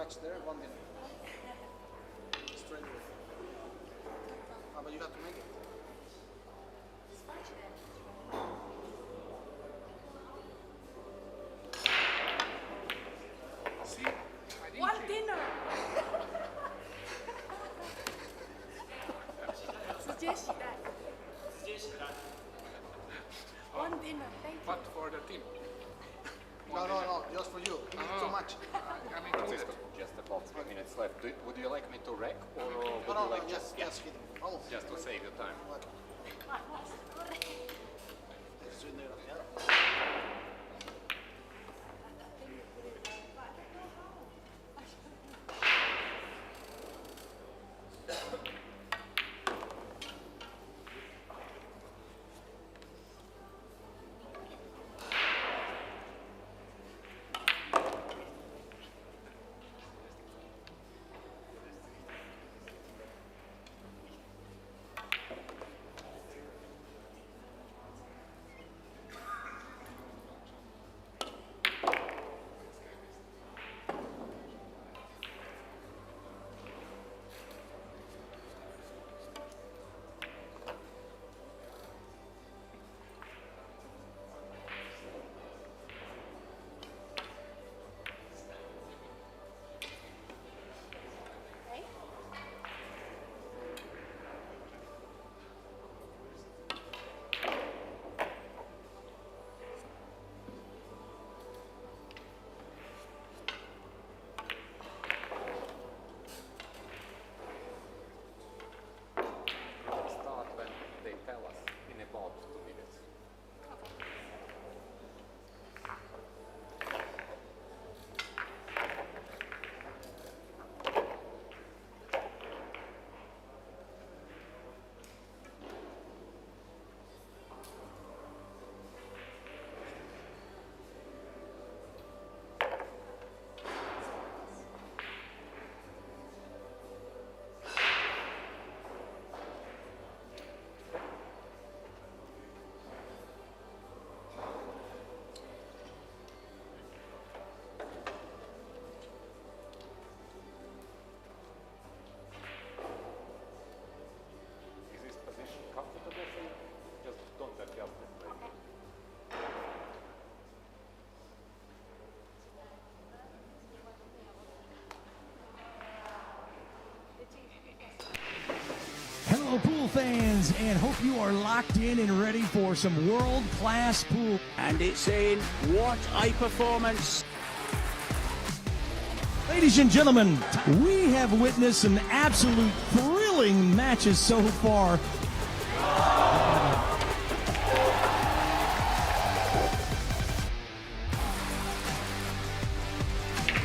match there, one dinner. Straight away. But you have to make it. See? One dinner. 直接洗袋. One dinner, thank you. But for the team. No, just for you. It's too much. I mean, just about 3 minutes left. Would you like me to rack or would you like just hit him. Oh, just to save your time? What? Start when they tell us in about 2 minutes. Is this position comfortable for you? Just don't adjust it, maybe. Hello, pool fans, and hope you are locked in and ready for some world-class pool. And it's in. What a performance. Ladies and gentlemen, we have witnessed some absolute thrilling matches so far.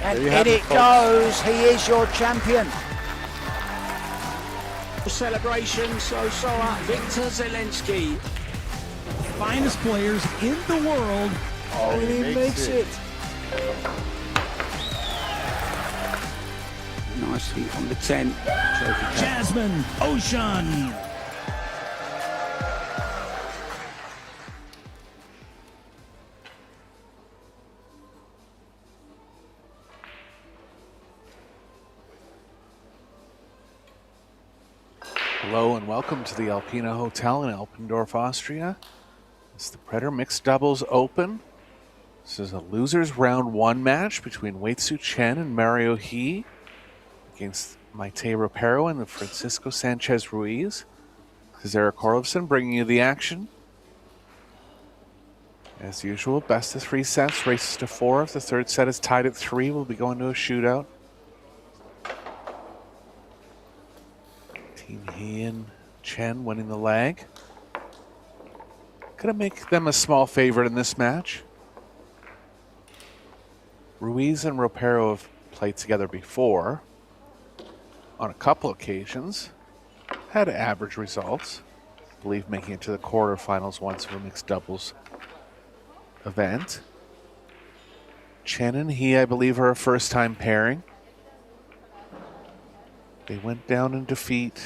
And in it goes. He is your champion. Celebration, so Victor Zelensky. Finest players in the world. Oh, he makes it. Nicely on the 10. Jasmine Ocean. Hello and welcome to the Alpina Hotel in Alpendorf, Austria. It's the Predator Mixed Doubles Open. This is a losers round 1 match between Weitsu Chen and Mario He against Maite Ropero and Francisco Sanchez Ruiz. This is Eric Horlovson bringing you the action. As usual, best of 3 sets, races to 4. If the third set is tied at 3, we'll be going to a shootout. Team He and Chen winning the leg. Gonna make them a small favorite in this match. Ruiz and Ropero have played together before on a couple occasions. Had average results. I believe making it to the quarterfinals once of a mixed doubles event. Chen and He, I believe, are a first-time pairing. They went down in defeat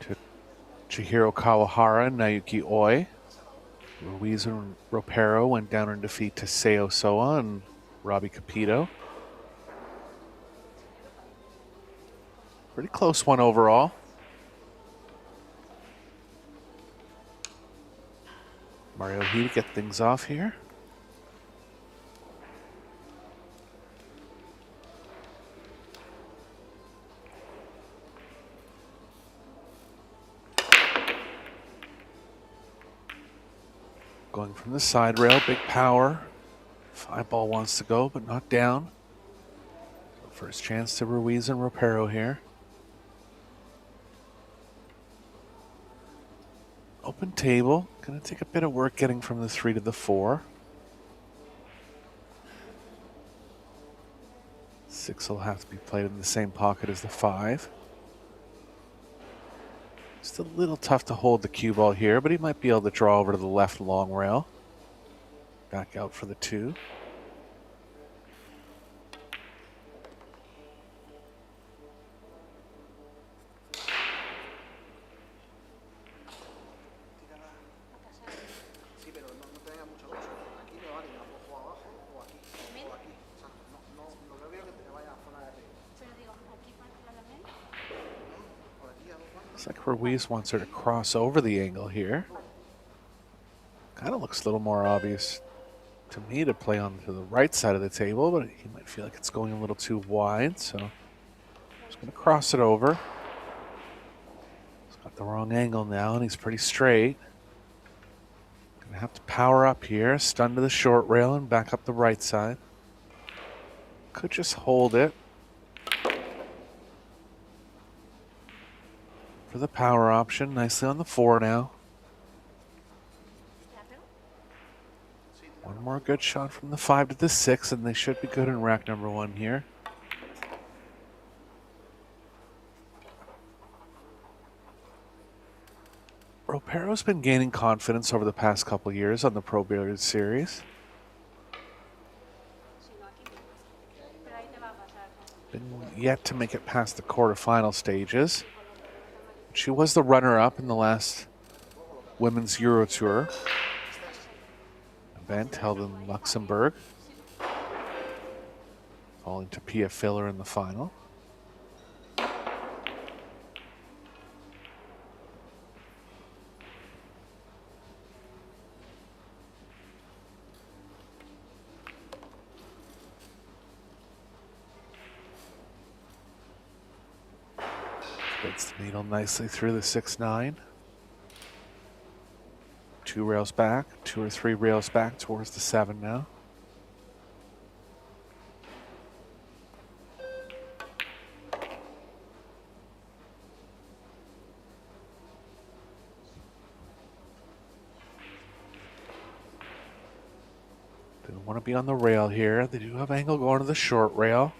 to Chihiro Kawahara and Naoki Oi. Ruiz and Ropero went down in defeat to Seo Soa and Robbie Capito. Pretty close one overall. Mario He to get things off here. Going from the side rail, big power. 5-ball wants to go, but not down. So first chance to Ruiz and Ropero here. Open table. Gonna take a bit of work getting from the 3 to the 4. 6 will have to be played in the same pocket as the 5. Just a little tough to hold the cue ball here, but he might be able to draw over to the left long rail. Back out for the 2. Sí, pero no tenga mucho uso. Aquí me vale, la cojo abajo o aquí. O aquí. O sea, no veo que te vaya a zona de arriba. Pero digo, aquí para la mente. Por aquí a 2 bandas. Looks like Ruiz wants her to cross over the angle here. Kind of looks a little more obvious to me to play on to the right side of the table, but he might feel like it's going a little too wide, so just going to cross it over. He's got the wrong angle now, and he's pretty straight. Going to have to power up here, stun to the short rail, and back up the right side. Could just hold it for the power option. Nicely on the 4 now. One more good shot from the 5 to the 6, and they should be good in rack number 1 here. Ropero's been gaining confidence over the past couple years on the Pro Billiards series. Been yet to make it past the quarterfinal stages. She was the runner-up in the last Women's Euro Tour event held in Luxembourg, falling to Pia Filler in the final. Gets the needle nicely through the 6-9. 2 rails back, 2 or 3 rails back towards the 7 now. Didn't want to be on the rail here. They do have angle going to the short rail.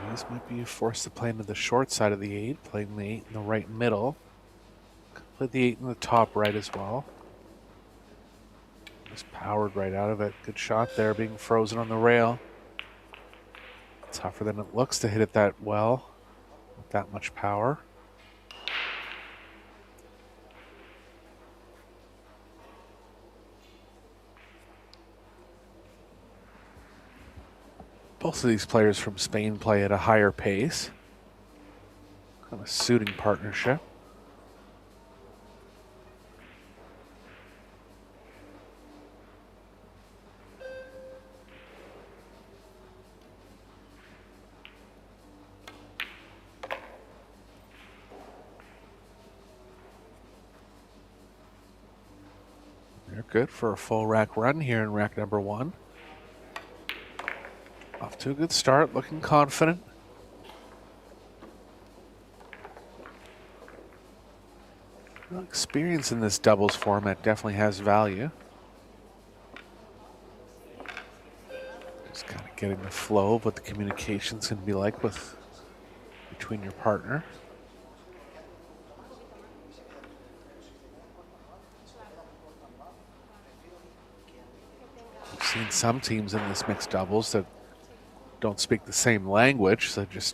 These might be forced to play into the short side of the 8, playing the 8 in the right middle. Play the 8 in the top right as well. Just powered right out of it. Good shot there, being frozen on the rail. Tougher than it looks to hit it that well with that much power. Both of these players from Spain play at a higher pace. Kind of a suiting partnership. They're good for a full rack run here in rack number 1. Off to a good start, looking confident. Well, experience in this doubles format definitely has value. Just kind of getting the flow of what the communication's going to be like between your partner. We've seen some teams in this mixed doubles that don't speak the same language, so just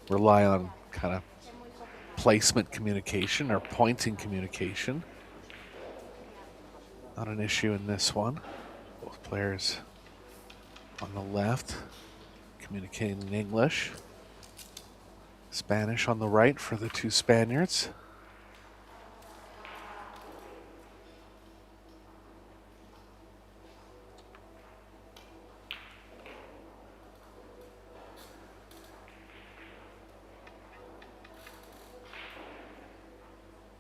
rely on kind of placement communication or pointing communication. Not an issue in this one. Both players on the left communicating in English. Spanish on the right for the two Spaniards.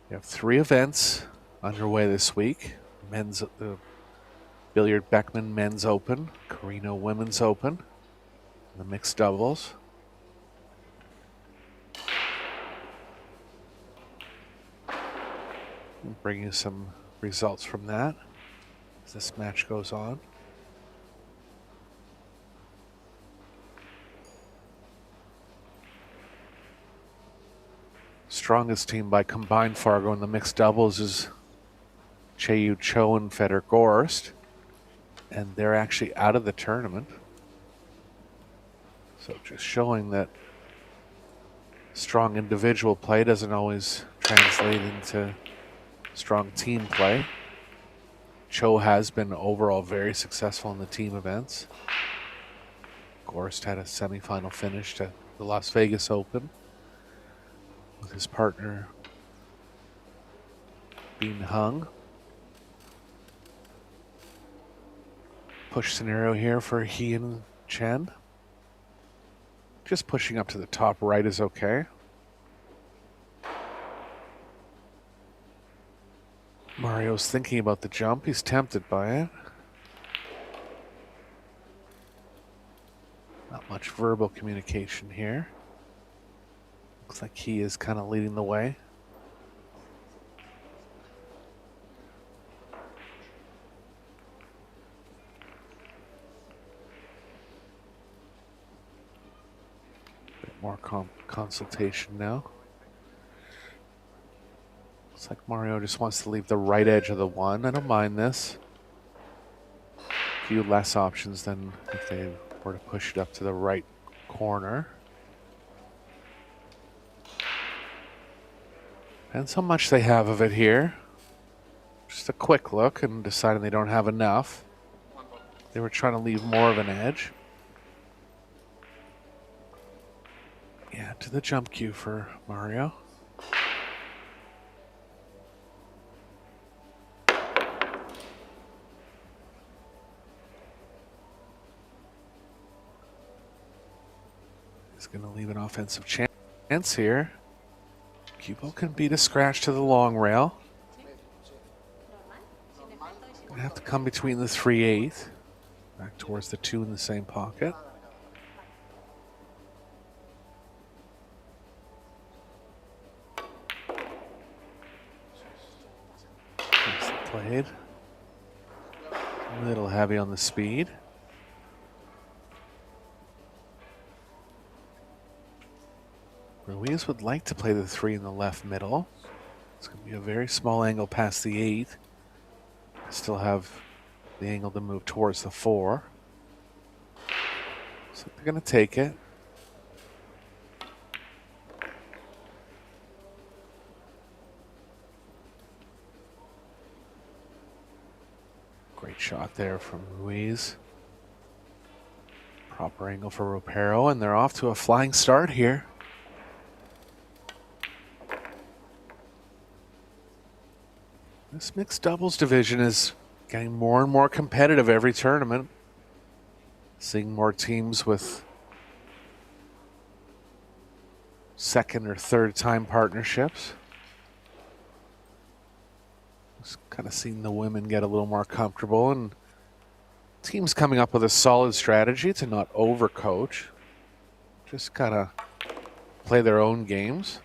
We have 3 events underway this week. The Billard Beckmann Men's Open, Carrinho Women's Open, and the mixed doubles. We'll bring you some results from that as this match goes on. Strongest team by combined Fargo in the mixed doubles is Chaeyu Cho and Feder Gorst, and they're actually out of the tournament. So just showing that strong individual play doesn't always translate into strong team play. Cho has been overall very successful in the team events. Gorst had a semifinal finish to the Las Vegas Open with his partner Bean Hung. Push scenario here for he and Chen. Just pushing up to the top right is okay. Mario's thinking about the jump. He's tempted by it. Not much verbal communication here. Looks like he is kind of leading the way. Bit more consultation now. Looks like Mario just wants to leave the right edge of the one. I don't mind this. A few less options than if they were to push it up to the right corner. Depends how much they have of it here. Just a quick look and deciding they don't have enough. They were trying to leave more of an edge. Yeah, to the jump cue for Mario. He's going to leave an offensive chance here. Cubo can beat a scratch to the long rail. Gonna have to come between the 3/8, back towards the 2 in the same pocket. Nicely played. A little heavy on the speed. Ruiz would like to play the 3 in the left middle. It's going to be a very small angle past the 8. Still have the angle to move towards the 4. So they're going to take it. Great shot there from Ruiz. Proper angle for Ropero, and they're off to a flying start here. This mixed doubles division is getting more and more competitive every tournament. Seeing more teams with second or third time partnerships. Just kind of seeing the women get a little more comfortable, and teams coming up with a solid strategy to not overcoach. Just kind of play their own games,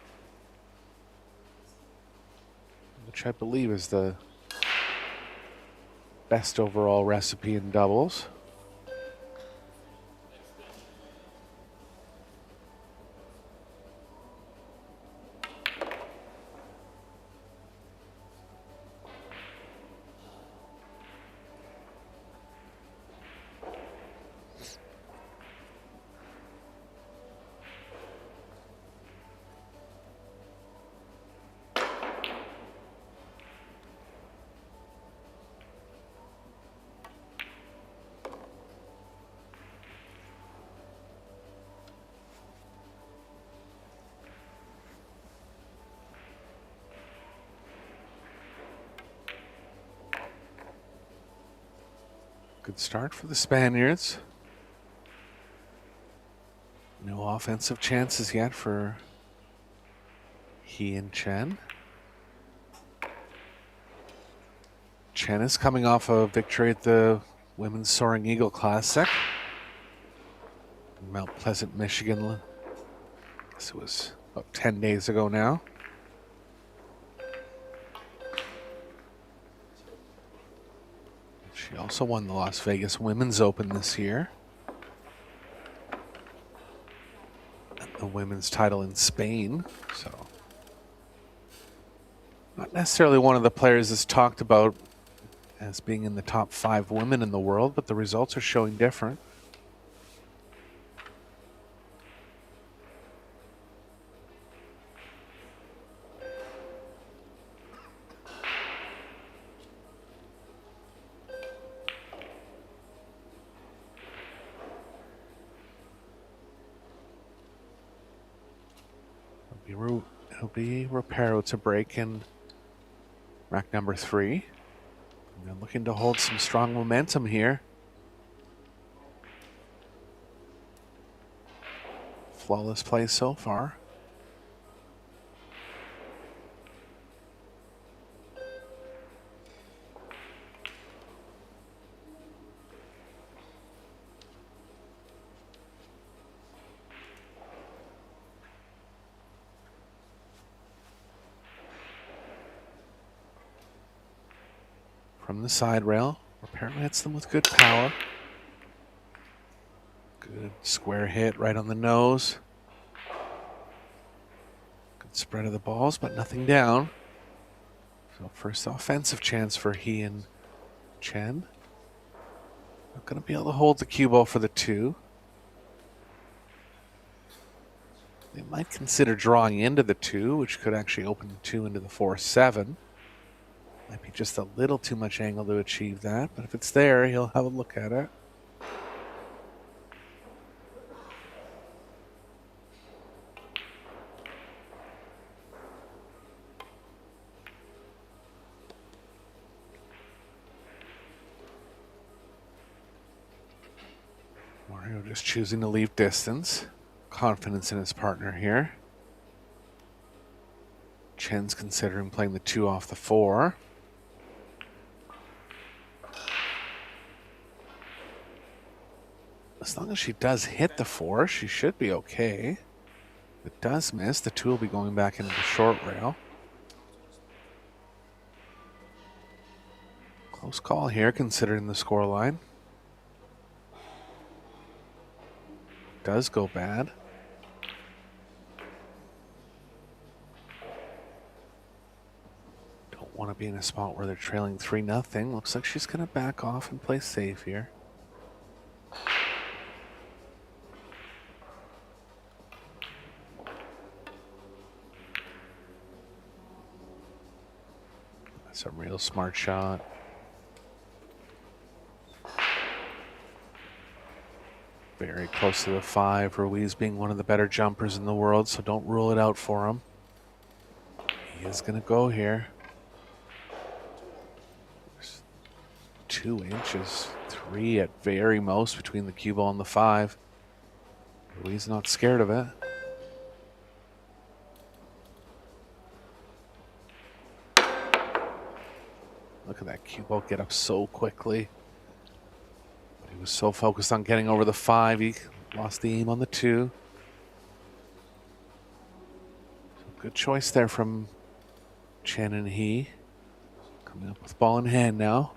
which I believe is the best overall recipe in doubles. Good start for the Spaniards. No offensive chances yet for he and Chen. Chen is coming off a victory at the Women's Soaring Eagle Classic in Mount Pleasant, Michigan. I guess it was about 10 days ago now. She also won the Las Vegas Women's Open this year. And the women's title in Spain. So, not necessarily one of the players that's talked about as being in the top 5 women in the world, but the results are showing different. It'll be Reparo to break in rack number 3. And they're looking to hold some strong momentum here. Flawless play so far. From the side rail, Reparo hits them with good power. Good square hit right on the nose. Good spread of the balls, but nothing down. So first offensive chance for he and Chen. Not going to be able to hold the cue ball for the 2. They might consider drawing into the 2, which could actually open the 2 into the 4-7. Might be just a little too much angle to achieve that, but if it's there, he'll have a look at it. Mario just choosing to leave distance. Confidence in his partner here. Chen's considering playing the 2 off the 4. As long as she does hit the 4, she should be okay. If it does miss, the 2 will be going back into the short rail. Close call here, considering the scoreline. Does go bad. Don't want to be in a spot where they're trailing 3-0. Looks like she's going to back off and play safe here. That's a real smart shot. Very close to the 5. Ruiz being one of the better jumpers in the world, so don't rule it out for him. He is going to go here. 2 inches, 3 at very most between the cue ball and the 5. Ruiz not scared of it. Look at that cue ball get up so quickly. But he was so focused on getting over the 5, he lost the aim on the 2. So good choice there from Chen and he. Coming up with ball in hand now.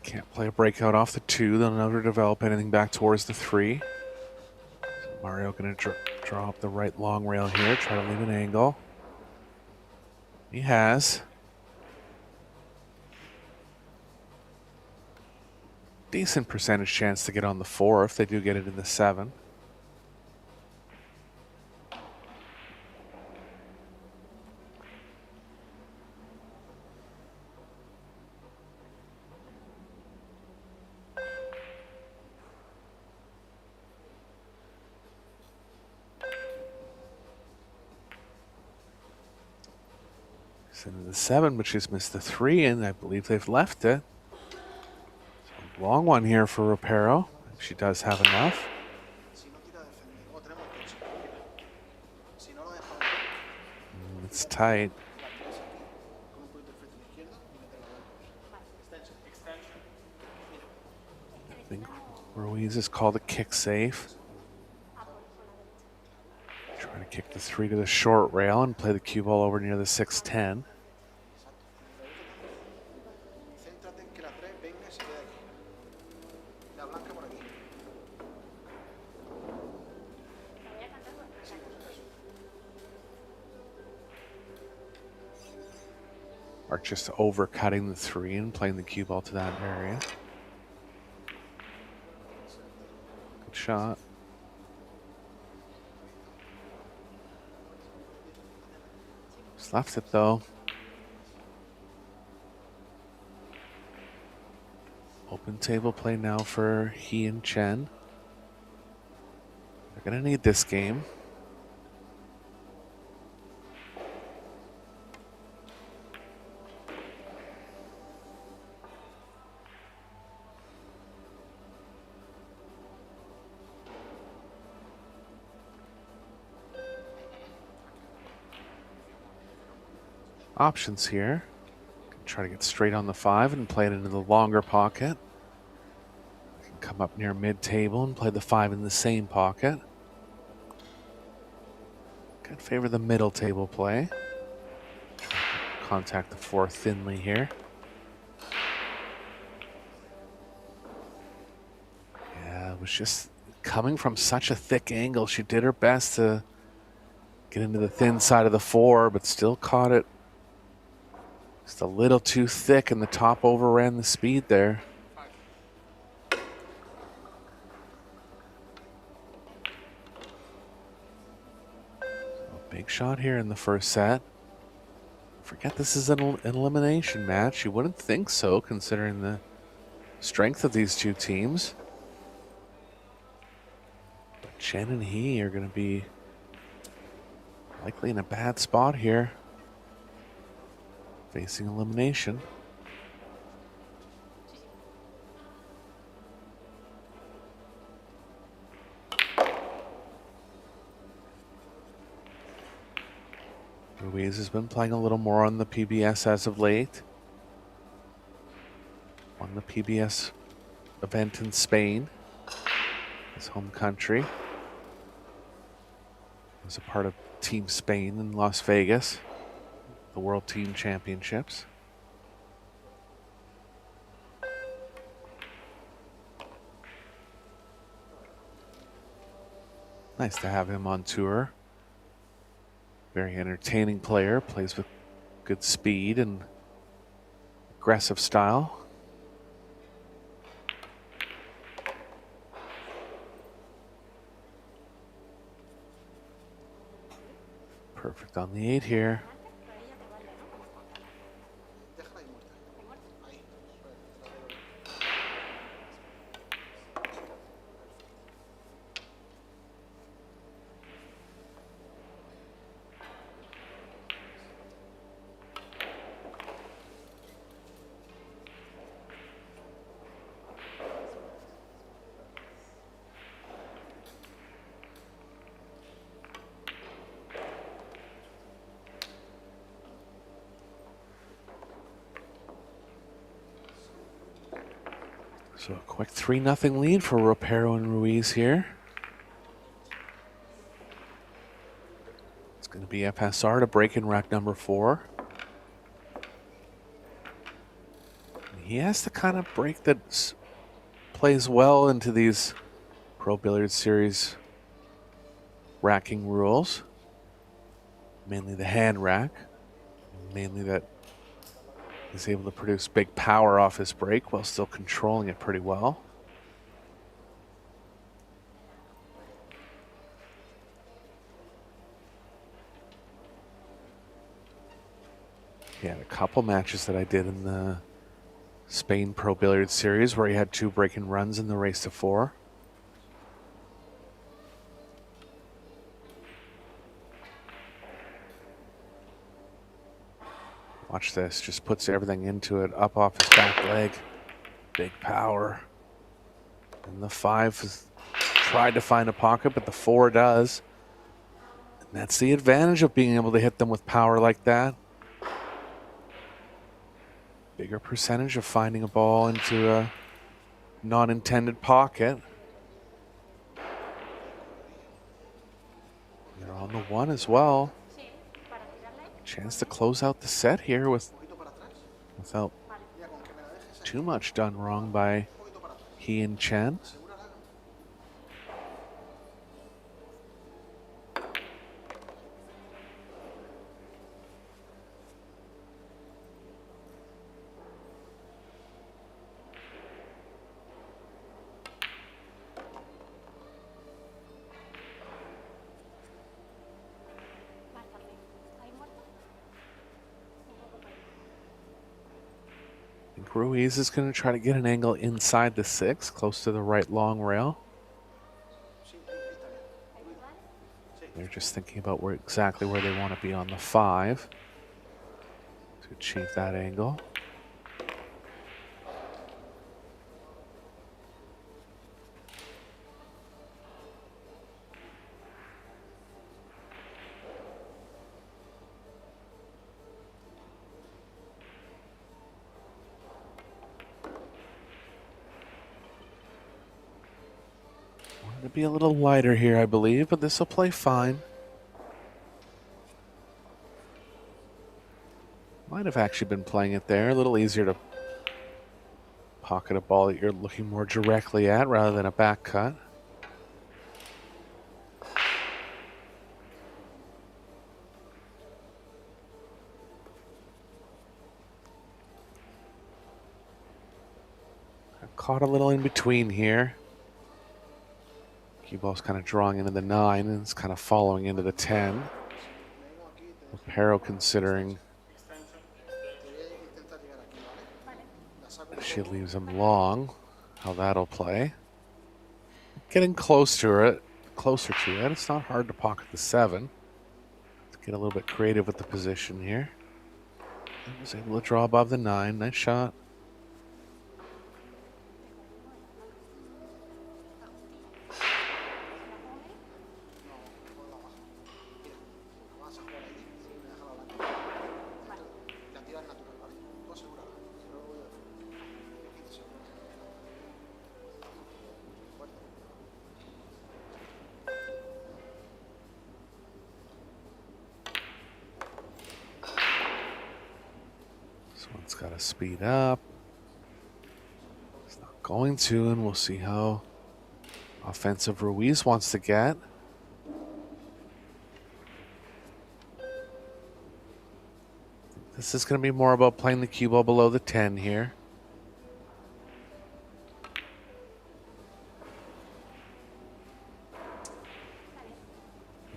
Can't play a breakout off the 2. They'll never develop anything back towards the 3. So Mario going to draw up the right long rail here, try to leave an angle. He has. Decent percentage chance to get on the 4 if they do get it in the 7. It's into the 7, but she's missed the 3, and I believe they've left it. So long one here for Ropero. She does have enough. Si no tira a defender. Oh, tenemos el coche. Si no lo dejamos, It's tight. la tiras aquí con un poquito de frente a la izquierda y meterla adentro. Extension. I think Ruiz is called a kick safe. Trying to kick the 3 to the short rail and play the cue ball over near the 6-10. Céntrate en que la 3 venga y se quede aquí. La blanca por aquí. Or just overcutting the 3 and playing the cue ball to that area. Good shot. Just left it though. Open table play now for he and Chen. They're gonna need this game. Options here. Try to get straight on the 5 and play it into the longer pocket. Can come up near mid-table and play the 5 in the same pocket. Could favor the middle table play. Contact the 4 thinly here. Yeah, it was just coming from such a thick angle. She did her best to get into the thin side of the 4, but still caught it just a little too thick, and the top overran the speed there. Big shot here in the first set. Forget this is an elimination match. You wouldn't think so, considering the strength of these two teams. But Chen and he are going to be likely in a bad spot here, facing elimination. Ruiz has been playing a little more on the PBS as of late. Won the PBS event in Spain, his home country. Was a part of Team Spain in Las Vegas, the World Team Championships. Nice to have him on tour. Very entertaining player, plays with good speed and aggressive style. Perfect on the 8 here. Déjala ahí muerta. Ahí. So a quick 3-0 lead for Ropero and Ruiz here. It's going to be FSR to break in rack number 4. He has the kind of break that plays well into these Pro Billiard Series racking rules. Mainly the hand rack. Mainly that he's able to produce big power off his break while still controlling it pretty well. He had a couple matches that I did in the Spain Pro Billiard Series where he had 2 break-in runs in the race to 4. Watch this. Just puts everything into it. Up off his back leg. Big power. And the 5 has tried to find a pocket, but the 4 does. And that's the advantage of being able to hit them with power like that. Bigger percentage of finding a ball into a non-intended pocket. They're on the 1 as well. Chance to close out the set here without too much done wrong by he and Chen. Ruiz is going to try to get an angle inside the 6, close to the right long rail. They're just thinking about exactly where they want to be on the 5 to achieve that angle. To be a little lighter here, I believe, but this will play fine. Might have actually been playing it there. A little easier to pocket a ball that you're looking more directly at rather than a back cut. Got caught a little in between here. Cue ball's kind of drawing into the 9 and it's kind of following into the 10. Pero considering if she leaves him long, how that'll play. Getting closer to it. It's not hard to pocket the 7. Let's get a little bit creative with the position here. I was able to draw above the 9. Nice shot. Got to speed up. It's not going to, and we'll see how offensive Ruiz wants to get. This is going to be more about playing the cue ball below the 10 here.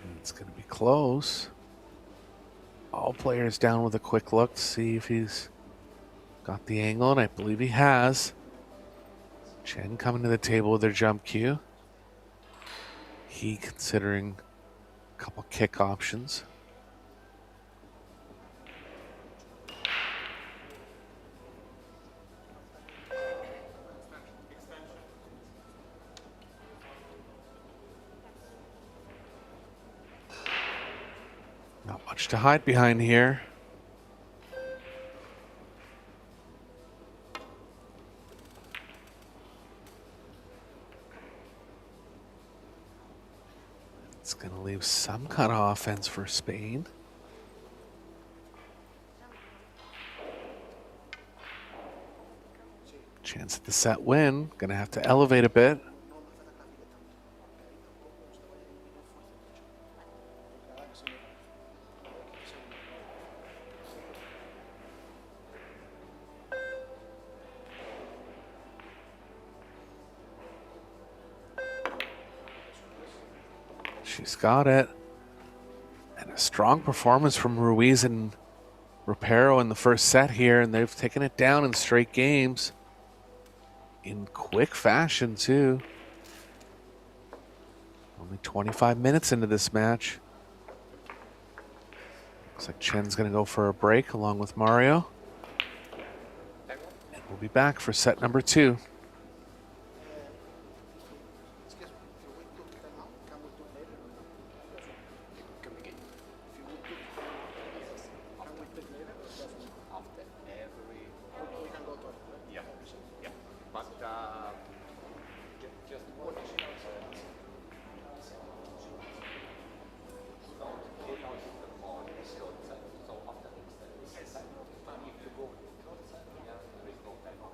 And it's going to be close. All players down with a quick look to see if he's got the angle, and I believe he has. Chen coming to the table with their jump cue. He considering a couple kick options. Not much to hide behind here. It's going to leave some kind of offense for Spain. Chance at the set win. Going to have to elevate a bit. She's got it. And a strong performance from Ruiz and Ropero in the first set here, and they've taken it down in straight games. In quick fashion, too. Only 25 minutes into this match. Looks like Chen's going to go for a break along with Mario. And we'll be back for set number 2. Excuse me, if you will took them out, can we took later? Can we get? If you will took them out, can we take later? Or just After every... we can go to it, right? Yeah. Yeah. But just one issue. So after next time, if you go outside, yeah, there is no time for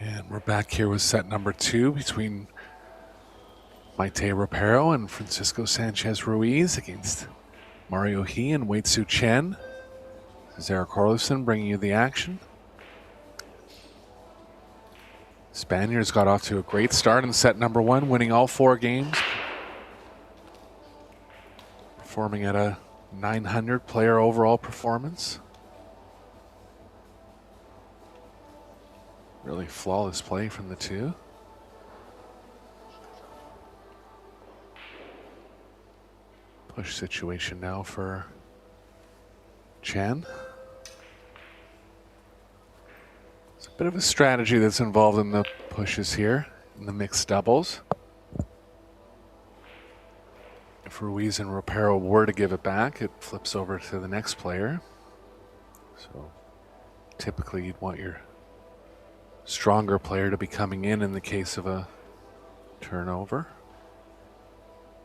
And we're back here with set number 2 between Maite Rapero and Francisco Sanchez Ruiz against Mario He and Wei Tzu Chen. Carlos bringing you the action. Spaniards got off to a great start in set number 1, winning all 4 games. Performing at a 900 player overall performance. Really flawless play from the two. Push situation now for Chen. It's a bit of a strategy that's involved in the pushes here in the mixed doubles. If Ruiz and Ropero were to give it back, it flips over to the next player. So typically you'd want your stronger player to be coming in the case of a turnover.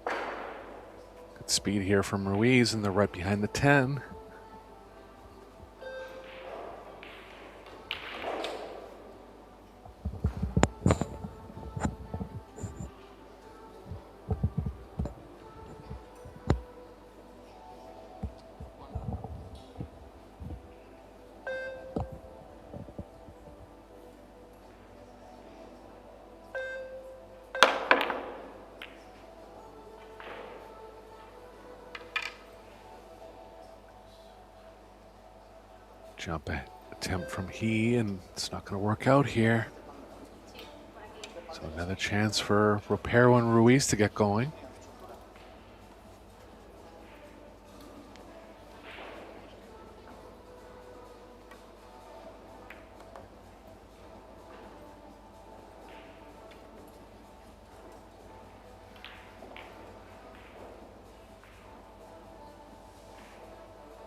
Good speed here from Ruiz, and they're right behind the 10. Jump attempt from he, and it's not going to work out here. So another chance for Ropero and Ruiz to get going.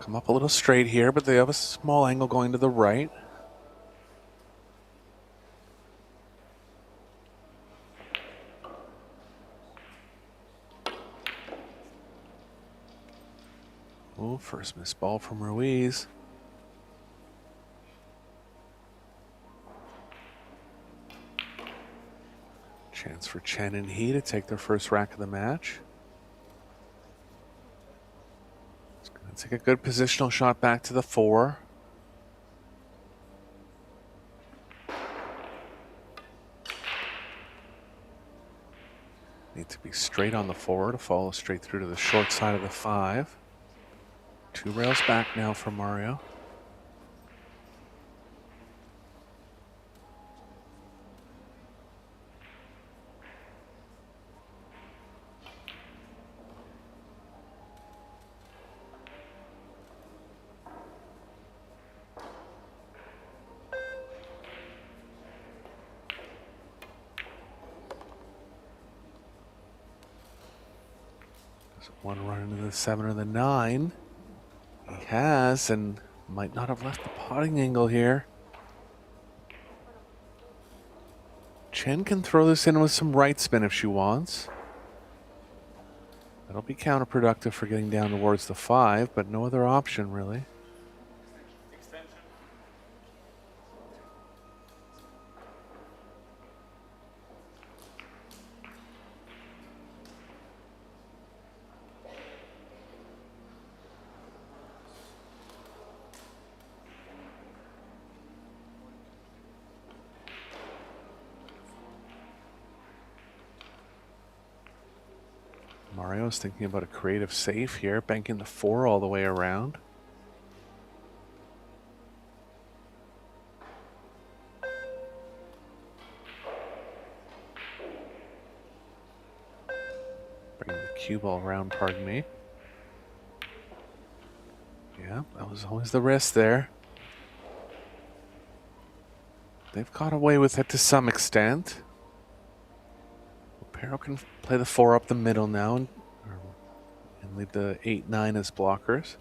Come up a little straight here, but they have a small angle going to the right. Oh, first missed ball from Ruiz. Chance for Chen and he to take their first rack of the match. Take a good positional shot back to the 4. Need to be straight on the 4 to follow straight through to the short side of the 5. 2 rails back now for Mario. One run into the 7 or the 9. He has, and might not have left the potting angle here. Chen can throw this in with some right spin if she wants. That'll be counterproductive for getting down towards the 5, but no other option really. Mario's thinking about a creative save here, banking the 4 all the way around. Bringing the cue ball around, pardon me. Yeah, that was always the risk there. They've got away with it to some extent. Ropero can play the 4 up the middle now and leave the 8, 9 as blockers.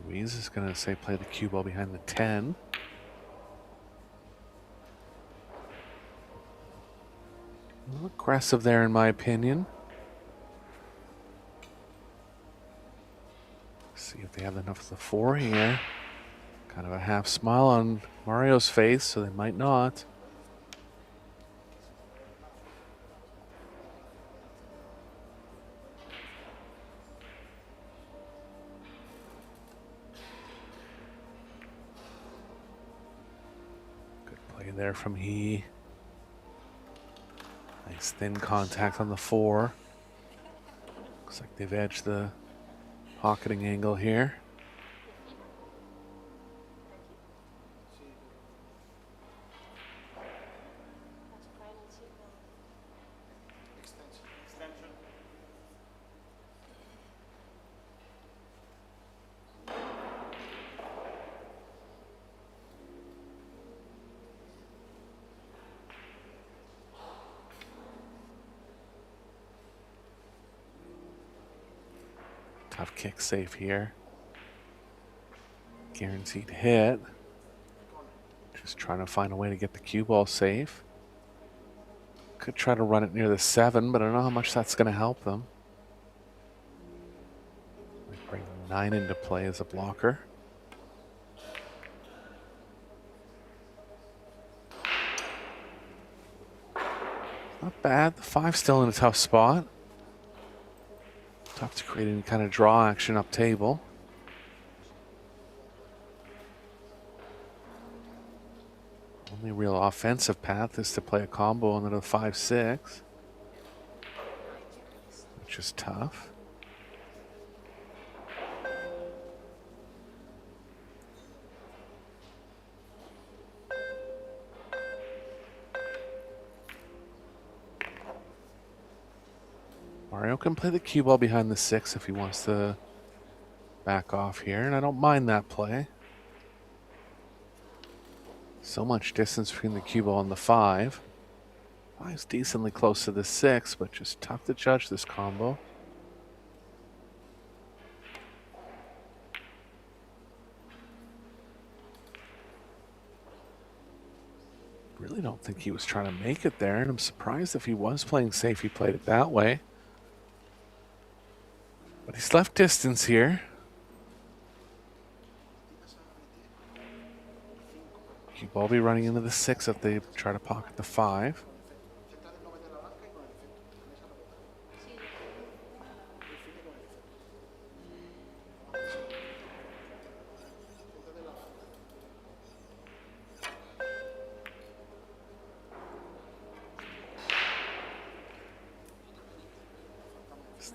Ruiz is going to say play the cue ball behind the 10. A little aggressive there in my opinion. See if they have enough of the 4 here. Kind of a half smile on Mario's face, so they might not. Good play there from he. Nice thin contact on the 4. Looks like they've edged the pocketing angle here. Tough kick safe here. Guaranteed hit. Just trying to find a way to get the cue ball safe. Could try to run it near the 7, but I don't know how much that's going to help them. Might bring 9 into play as a blocker. Not bad. The 5 still in a tough spot. Tough to create any kind of draw action up table. Only real offensive path is to play a combo under the 5-6, which is tough. Mario can play the cue ball behind the 6 if he wants to back off here, and I don't mind that play. So much distance between the cue ball and the 5. 5's decently close to the 6, but just tough to judge this combo. Really don't think he was trying to make it there, and I'm surprised if he was playing safe, he played it that way. But he's left distance here. Cue ball be running into the 6 if they try to pocket the 5.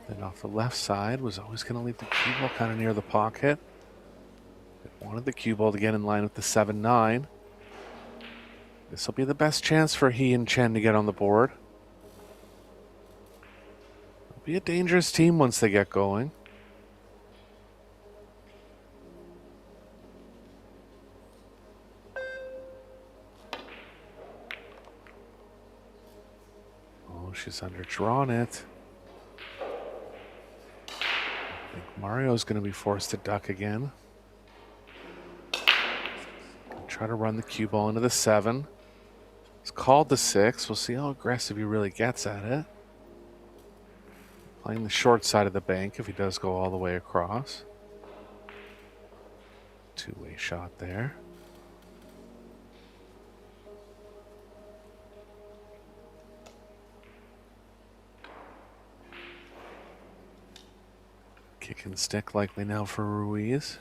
Then off the left side was always going to leave the cue ball kind of near the pocket. They wanted the cue ball to get in line with the 7-9. This will be the best chance for he and Chen to get on the board. It'll be a dangerous team once they get going. Oh, she's underdrawn it. I think Mario's going to be forced to duck again. Try to run the cue ball into the 7. It's called the 6. We'll see how aggressive he really gets at it. Playing the short side of the bank if he does go all the way across. Two-way shot there. Kick and stick likely now for Ruiz.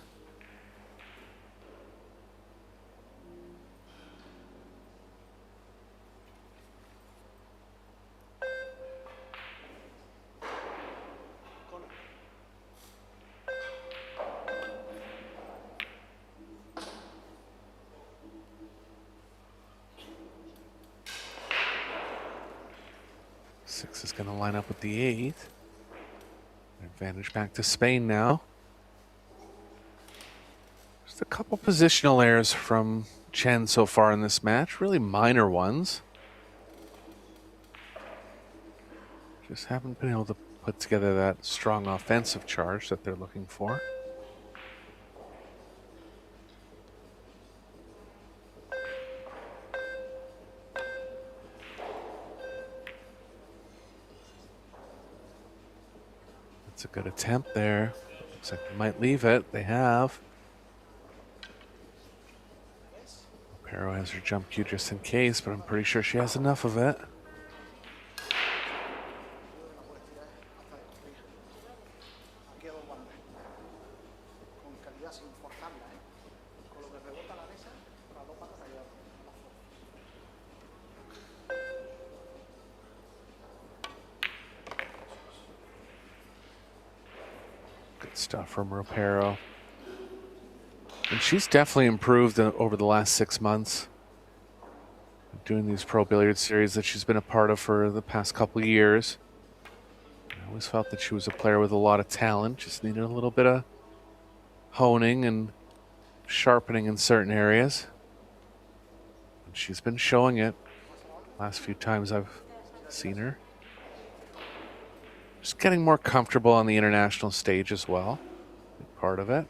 Six is going to line up with the 8. Advantage back to Spain now. Just a couple positional errors from Chen so far in this match. Really minor ones. Just haven't been able to put together that strong offensive charge that they're looking for. It's a good attempt there. Looks like they might leave it. They have. Pero has her jump cue just in case, but I'm pretty sure she has enough of it. Aquí a dos bandas. Con calidad sin forzarla, ¿eh? Con lo que rebota la mesa, para dos patas allá. Good stuff from Ropero. And she's definitely improved over the last 6 months. Doing these pro billiard series that she's been a part of for the past couple of years. I always felt that she was a player with a lot of talent, just needed a little bit of honing and sharpening in certain areas. And she's been showing it last few times I've seen her. Just getting more comfortable on the international stage as well. Big part of it.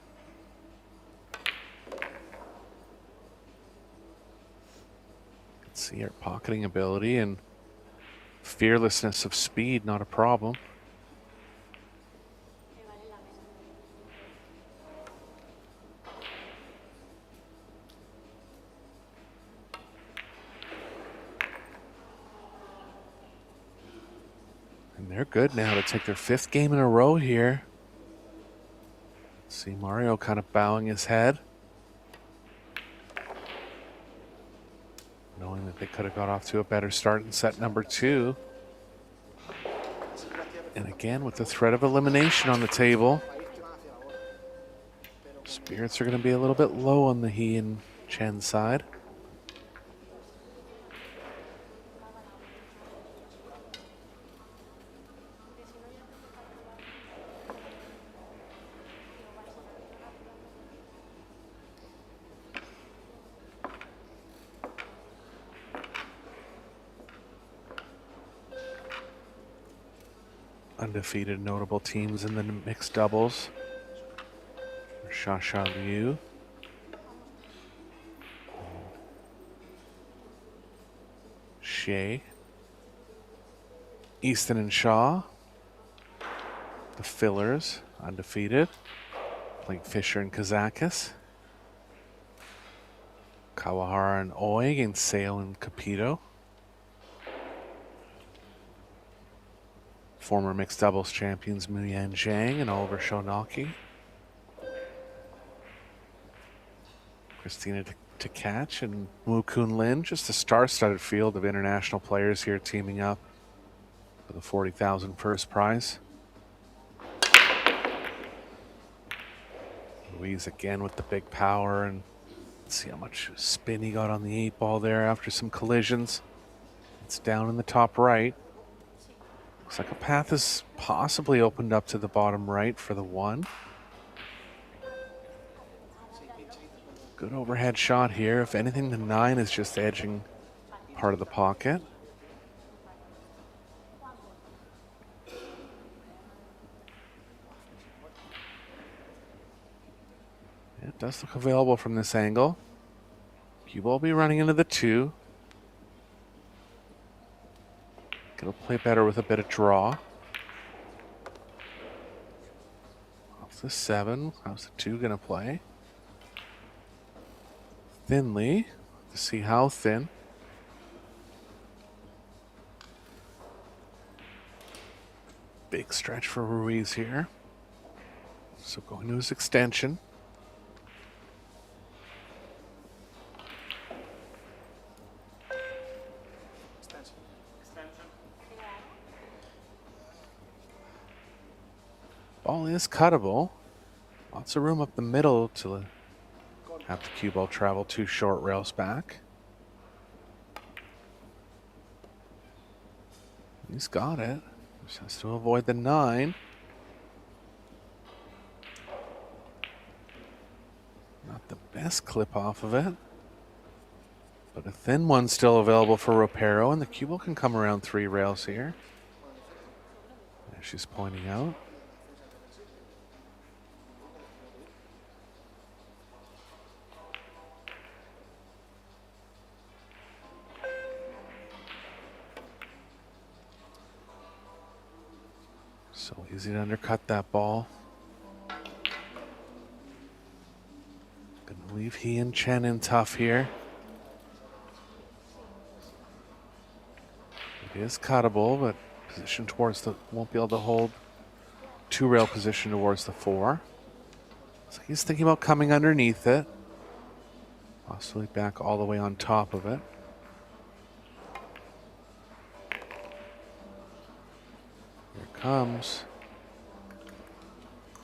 See her pocketing ability and fearlessness of speed, not a problem. And they're good now to take their 5th game in a row here. See Mario kind of bowing his head, knowing that they could have got off to a better start in set number 2. And again, with the threat of elimination on the table, spirits are going to be a little bit low on the he and Chen side. Undefeated notable teams in the mixed doubles. Shasha Liu. Shea. Easton and Shaw. The fillers, undefeated. Playing Fisher and Kazakis. Kawahara and Oi against Sale and Capito. Former mixed doubles champions Muyan Zhang and Oliver Shonaki. Christina Tkach and Wu Kun Lin. Just a star-studded field of international players here teaming up for the 40,000 first prize. Ruiz again with the big power, and let's see how much spin he got on the 8 ball there after some collisions. It's down in the top right. Looks like a path is possibly opened up to the bottom right for the 1. Good overhead shot here. If anything, the 9 is just edging part of the pocket. It does look available from this angle. Cue ball will be running into the 2. It'll play better with a bit of draw. Off the 7. How's the 2 going to play? Thinly. To see how thin. Big stretch for Ruiz here. So going to his extension. Ball is cuttable. Lots of room up the middle to have the cue ball travel 2 short rails back. He's got it. Just has to avoid the 9. Not the best clip off of it. But a thin one still available for Ropero, and the cue ball can come around 3 rails here. As she's pointing out. So easy to undercut that ball. Gonna leave he and Chen in tough here. It is cuttable, but position towards the won't be able to hold 2-rail position towards the 4. So he's thinking about coming underneath it, possibly back all the way on top of it. Here it comes.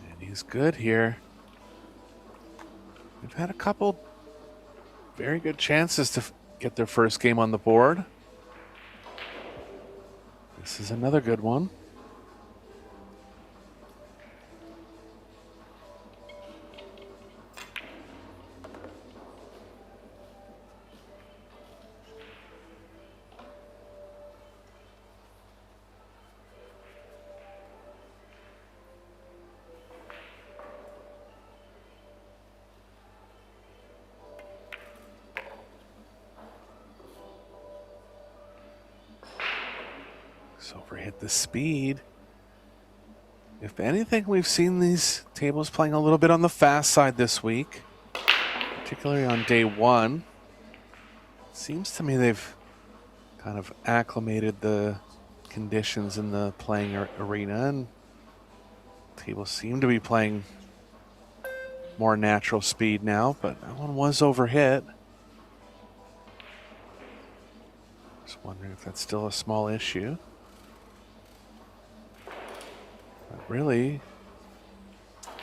And he's good here. They've had a couple very good chances to get their first game on the board. This is another good one. Overhit the speed. If anything, we've seen these tables playing a little bit on the fast side this week, particularly on day 1. Seems to me they've kind of acclimated the conditions in the playing arena, and tables seem to be playing more natural speed now, but that one was overhit. Just wondering if that's still a small issue. But really,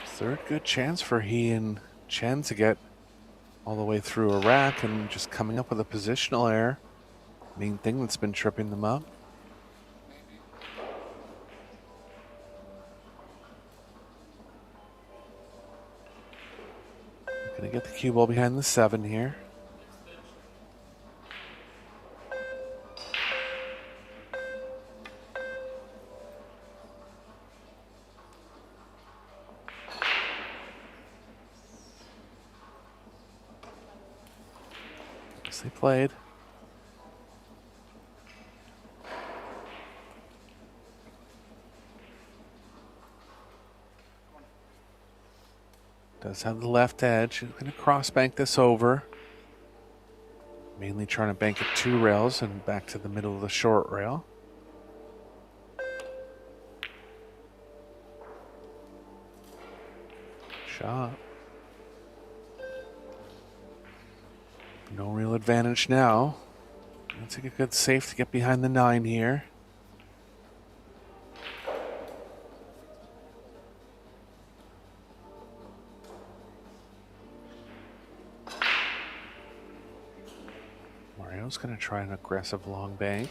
third good chance for he and Chen to get all the way through a rack, and just coming up with a positional error. Main thing that's been tripping them up. Gonna get the cue ball behind the 7 here. They played. Does have the left edge. He's going to cross bank this over. Mainly trying to bank it 2 rails and back to the middle of the short rail. Shot. No real advantage now. I'll take a good save to get behind the 9 here. Mario's going to try an aggressive long bank.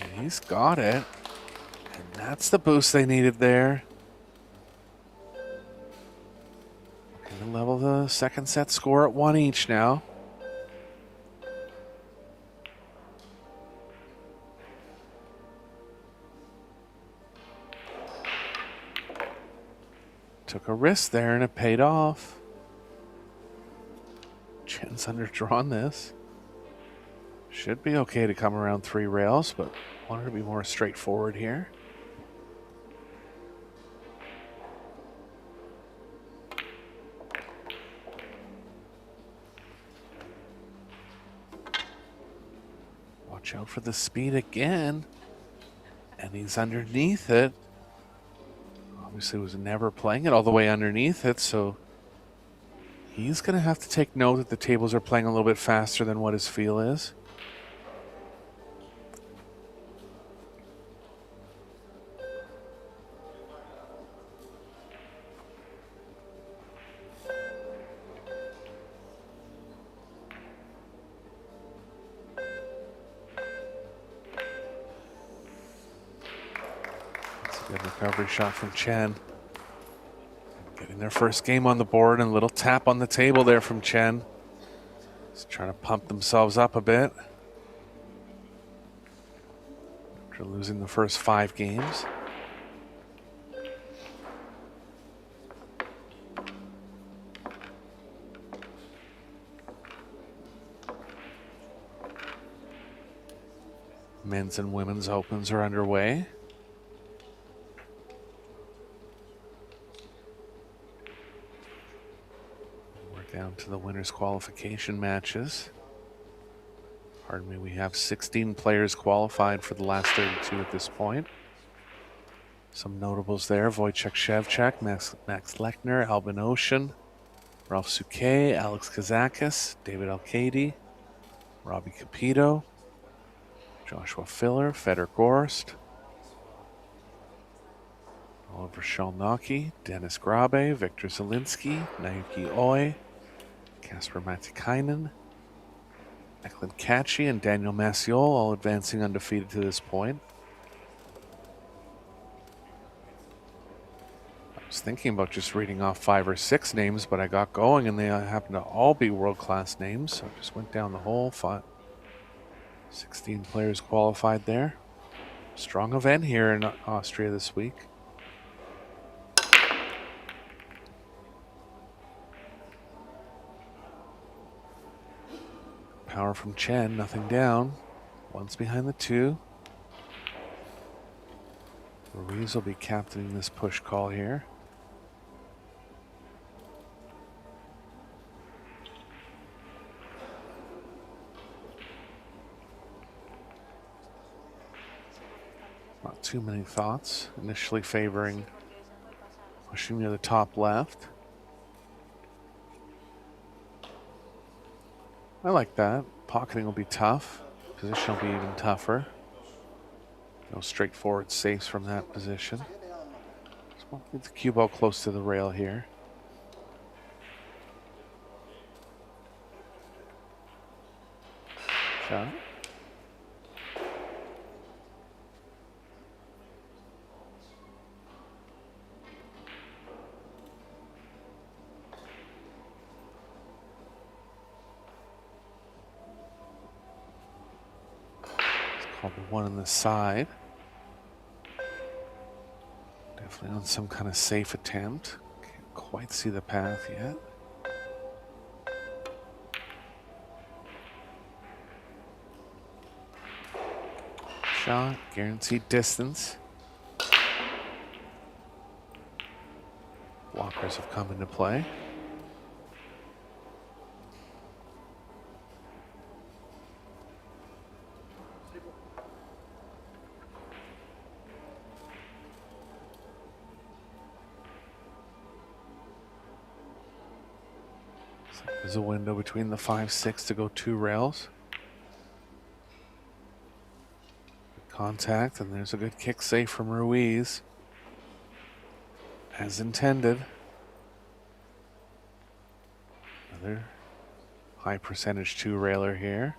And he's got it. And that's the boost they needed there. Going to level the second set score at 1 each now. Took a risk there and it paid off. Chen's underdrawn this. Should be okay to come around 3 rails, but wanted to be more straightforward here. Watch out for the speed again. And he's underneath it. Obviously was never playing it all the way underneath it, so he's going to have to take note that the tables are playing a little bit faster than what his feel is. Good recovery shot from Chen. Getting their first game on the board, and a little tap on the table there from Chen. Just trying to pump themselves up a bit after losing the first 5 games. Men's and women's opens are underway. Down to the winners' qualification matches. Pardon me, we have 16 players qualified for the last 32 at this point. Some notables there: Wojciech Szewczak, Max Lechner, Albin Ocean, Ralph Souquet, Alex Kazakis, David Alcady, Robbie Capito, Joshua Filler, Fedor Gorst, Oliver Shalnocki, Dennis Grabe, Victor Zielinski, Naoki Oi, Kasper Matikainen, Eklund Kachi, and Daniel Massiol, all advancing undefeated to this point. I was thinking about just reading off 5 or 6 names, but I got going and they happen to all be world-class names, so I just went down the whole 16 players qualified there. Strong event here in Austria this week. Power from Chen, nothing down. One's behind the 2. Ruiz will be captaining this push call here. Not too many thoughts. Initially favoring pushing near the top left. I like that. Pocketing will be tough. Position will be even tougher. No straightforward safes from that position. Just want to get the cue ball close to the rail here. Shot. The one on the side. Definitely on some kind of safe attempt. Can't quite see the path yet. Shot, guaranteed distance. Blockers have come into play. There's a window between the 5-6 to go 2 rails. Good contact, and there's a good kick save from Ruiz. As intended. Another high percentage 2 railer here.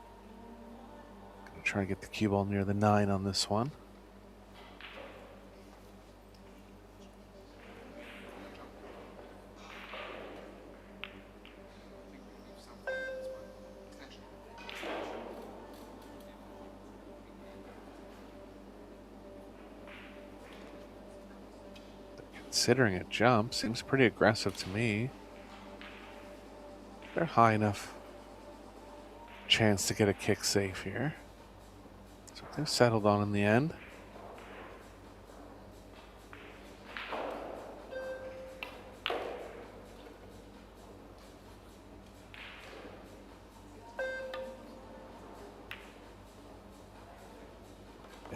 Gonna try to get the cue ball near the 9 on this one. Considering a jump, seems pretty aggressive to me. They're high enough chance to get a kick safe here. So they're settled on in the end.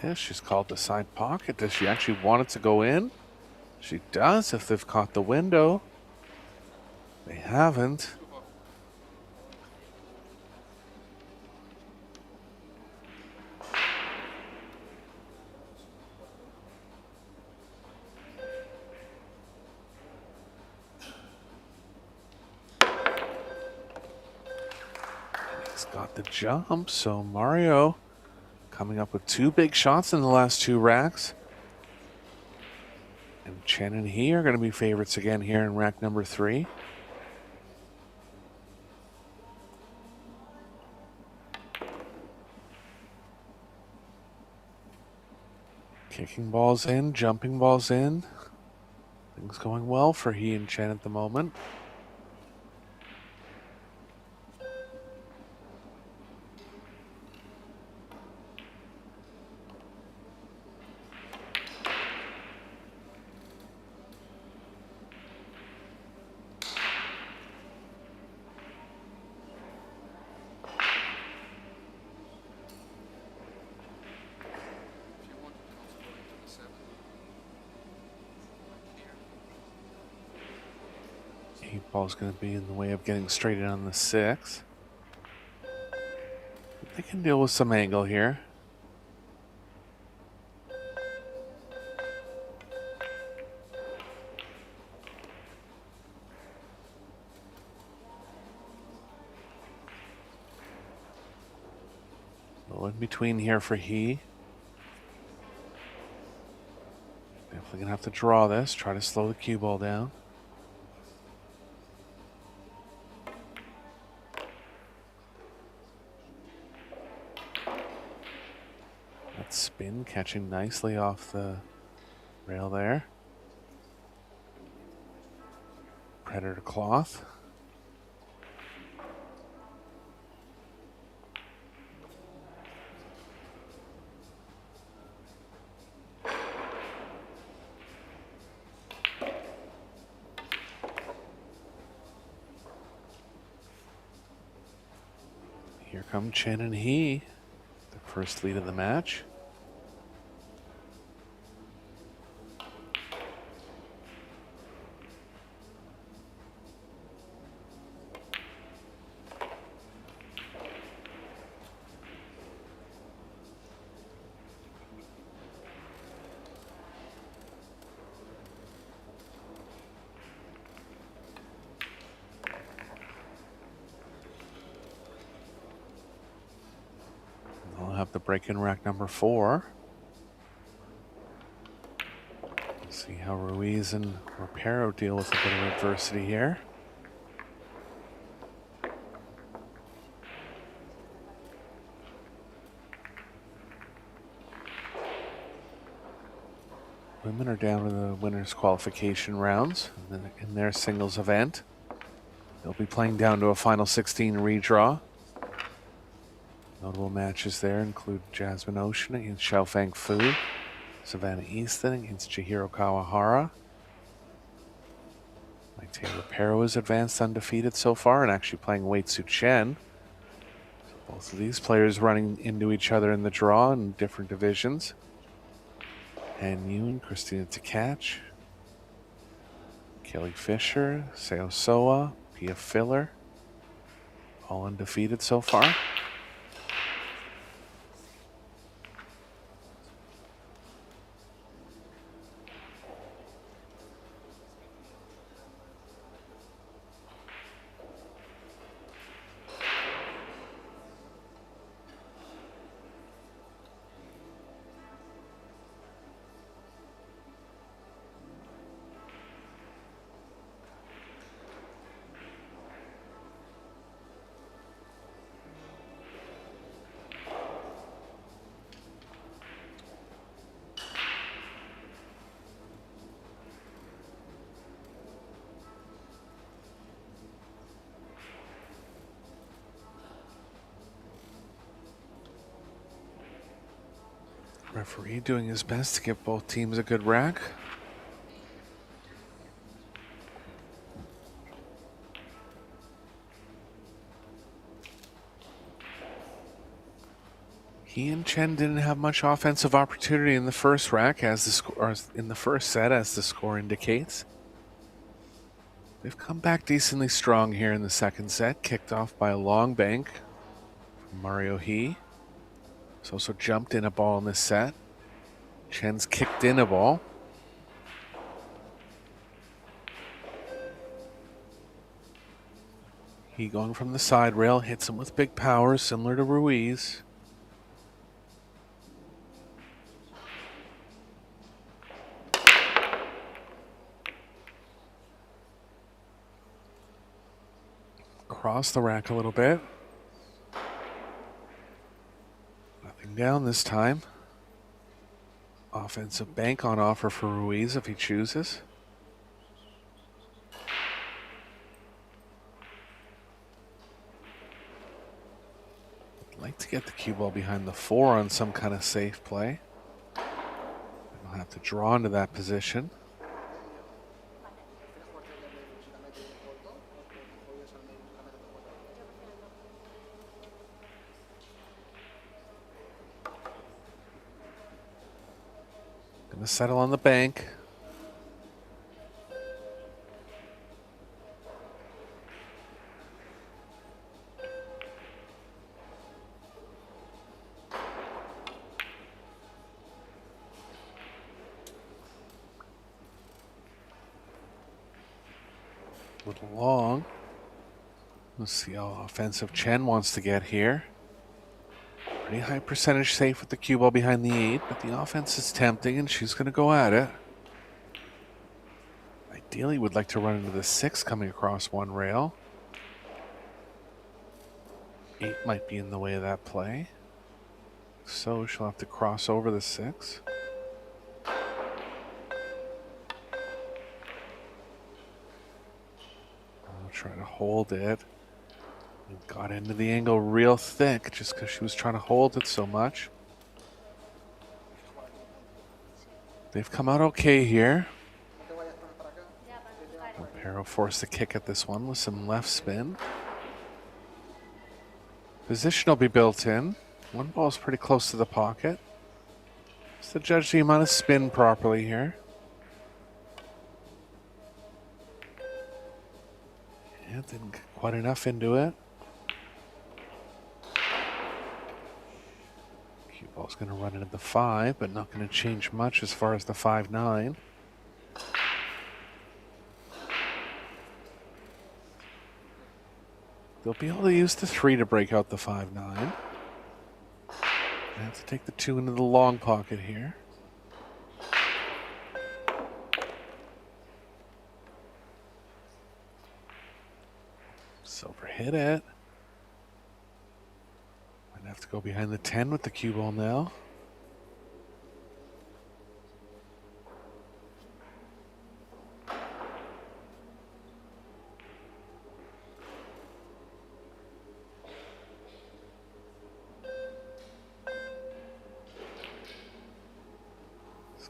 Yeah, she's called the side pocket. Does she actually want it to go in? She does if they've caught the window. They haven't. He's got the jump, so Mario coming up with 2 big shots in the last 2 racks. And Chen and he are going to be favorites again here in rack number 3. Kicking balls in, jumping balls in. Things going well for he and Chen at the moment. Ball's going to be in the way of getting straight in on the 6. They can deal with some angle here. A little in between here for he. Definitely going to have to draw this, try to slow the cue ball down. That spin catching nicely off the rail there. Predator cloth. Here come Chen and He, the first lead of the match. The break-in rack number 4. Let's see how Ruiz and Rapero deal with a bit of adversity here. Women are down to the winners' qualification rounds in their singles event. They'll be playing down to a final 16 redraw. Notable matches there include Jasmine Ocean against Xiaofang Fu, Savannah Easton against Chihiro Kawahara. Maite Rapero is advanced undefeated so far and actually playing Wei Tzu Chen. So both of these players running into each other in the draw in different divisions. Han Yu and Christina Tkach, Kelly Fisher, Seo Soa, Pia Filler, all undefeated so far. Referee doing his best to give both teams a good rack. He and Chen didn't have much offensive opportunity in the first rack, as the score, in the first set, as the score indicates. They've come back decently strong here in the second set, kicked off by a long bank from Mario He. He's also jumped in a ball in this set. Chen's kicked in a ball. He going from the side rail, hits him with big power, similar to Ruiz. Across the rack a little bit. Nothing down this time. Offensive bank on offer for Ruiz if he chooses. I'd like to get the cue ball behind the 4 on some kind of safe play. I'll have to draw into that position. Gonna settle on the bank. A little long. Let's see how offensive Chen wants to get here. Pretty high percentage safe with the cue ball behind the 8, but the offense is tempting and she's going to go at it. Ideally would like to run into the 6 coming across one rail. 8 might be in the way of that play. So she'll have to cross over the 6. I'll try to hold it. And got into the angle real thick just because she was trying to hold it so much. They've come out okay here. Pero forced a kick at this one with some left spin. Position will be built in. One ball is pretty close to the pocket. Just to judge the amount of spin properly here. Yeah, didn't get quite enough into it. Cue ball's going to run into the 5, but not going to change much as far as the 5-9. They'll be able to use the 3 to break out the 5-9. They have to take the 2 into the long pocket here. Silver hit it. Might have to go behind the 10 with the cue ball now.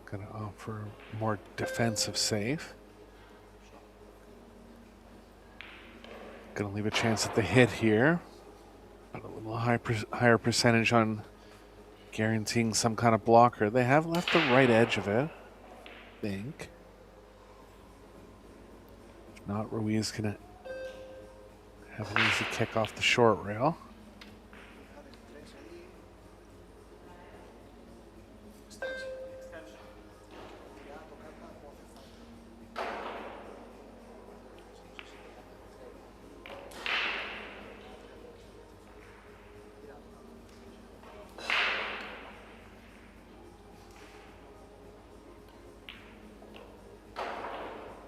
Going to offer more defensive save. Going to leave a chance at the hit here. But a little higher percentage on guaranteeing some kind of blocker. They have left the right edge of it, I think. If not, Ruiz going to have an easy kick off the short rail.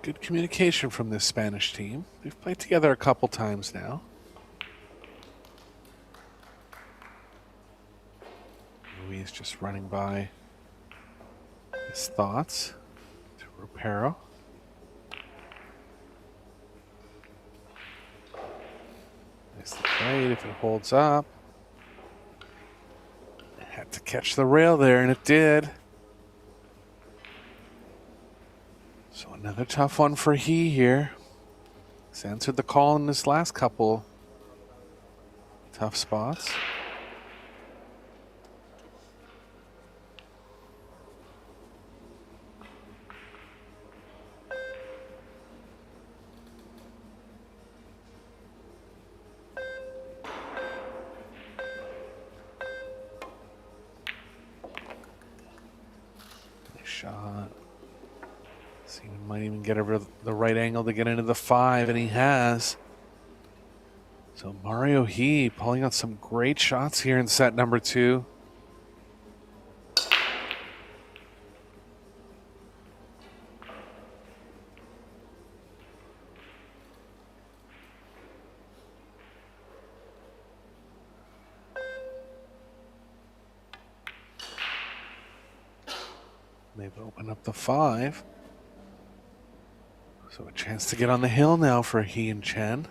Good communication from this Spanish team. They've played together a couple times now. Luis just running by his thoughts to Ropero. Nicely played if it holds up. It had to catch the rail there, and it did. So another tough one for he here. He's answered the call in his last couple tough spots. Nice shot. He might even get over the right angle to get into the 5, and he has. So Mario He pulling out some great shots here in set number 2. They've opened up the 5. So a chance to get on the hill now for He and Chen.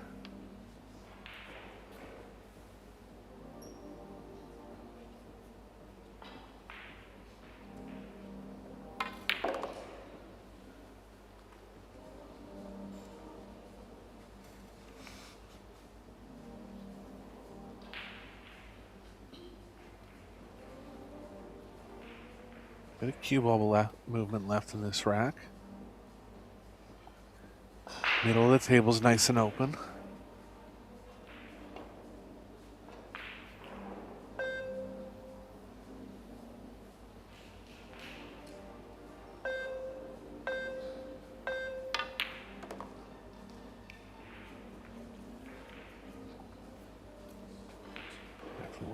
Bit of cue ball movement left in this rack. Middle of the table's nice and open.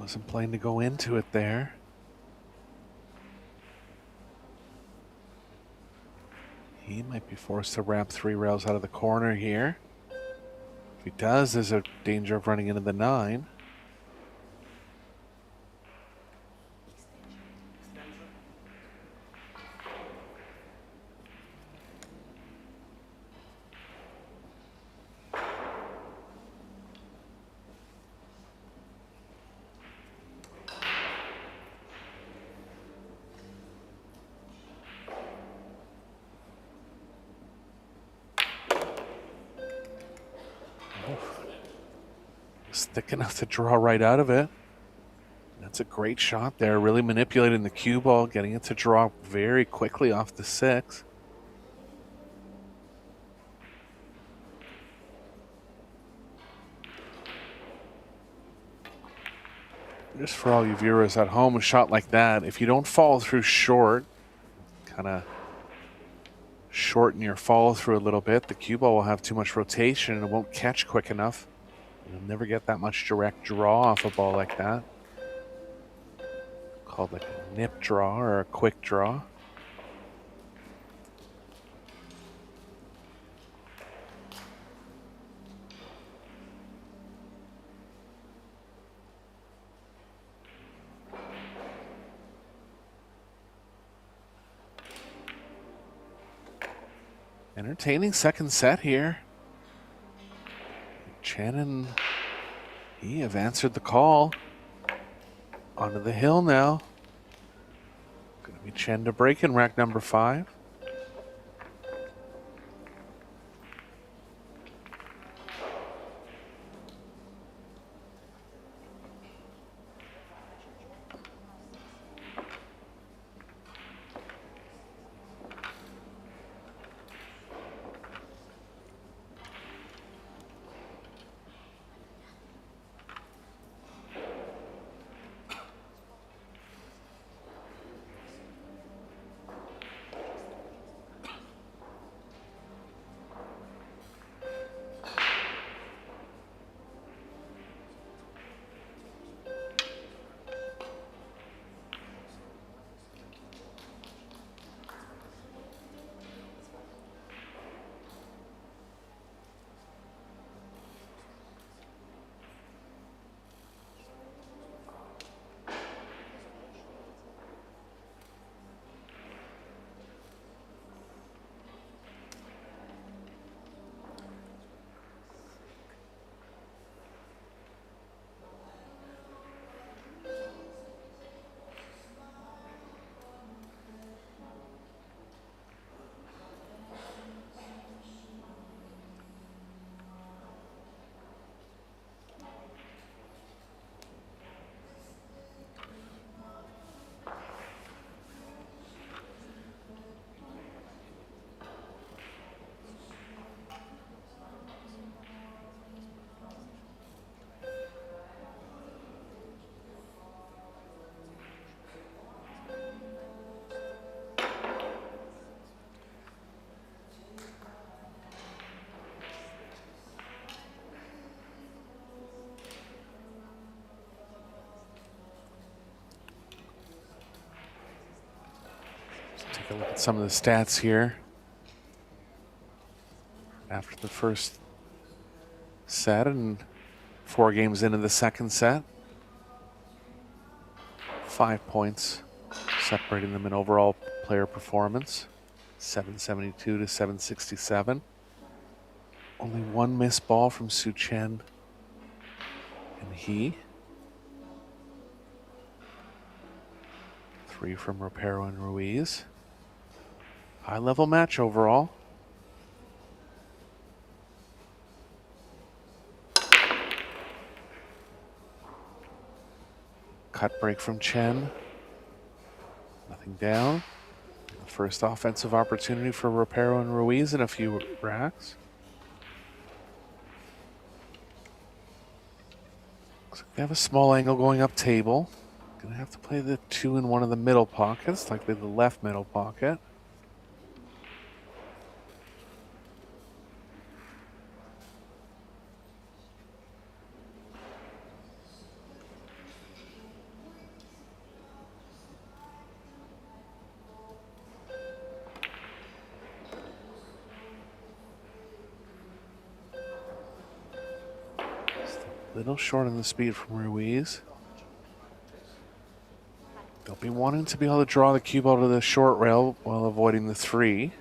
Wasn't playing to go into it there. He might be forced to wrap 3 rails out of the corner here. If he does, there's a danger of running into the 9. It's thick enough to draw right out of it. That's a great shot there, really manipulating the cue ball, getting it to draw very quickly off the 6. Just for all you viewers at home, a shot like that, if you don't follow through short, kind of shorten your follow through a little bit, the cue ball will have too much rotation and it won't catch quick enough. You'll never get that much direct draw off a ball like that. Called like a nip draw or a quick draw. Entertaining second set here. Chen and he have answered the call. Onto the hill now. Gonna be Chen to break in rack number 5. Take a look at some of the stats here. After the first set and 4 games into the second set. 5 points separating them in overall player performance. 772 to 767. Only 1 missed ball from Su Chen and he. 3 from Ropero and Ruiz. High level match overall. Cut break from Chen. Nothing down. The first offensive opportunity for Ropero and Ruiz in a few racks. Looks like they have a small angle going up table. Gonna have to play the 2 in one of the middle pockets, likely the left middle pocket. Little short on the speed from Ruiz. They'll be wanting to be able to draw the cube out of the short rail while avoiding the 3.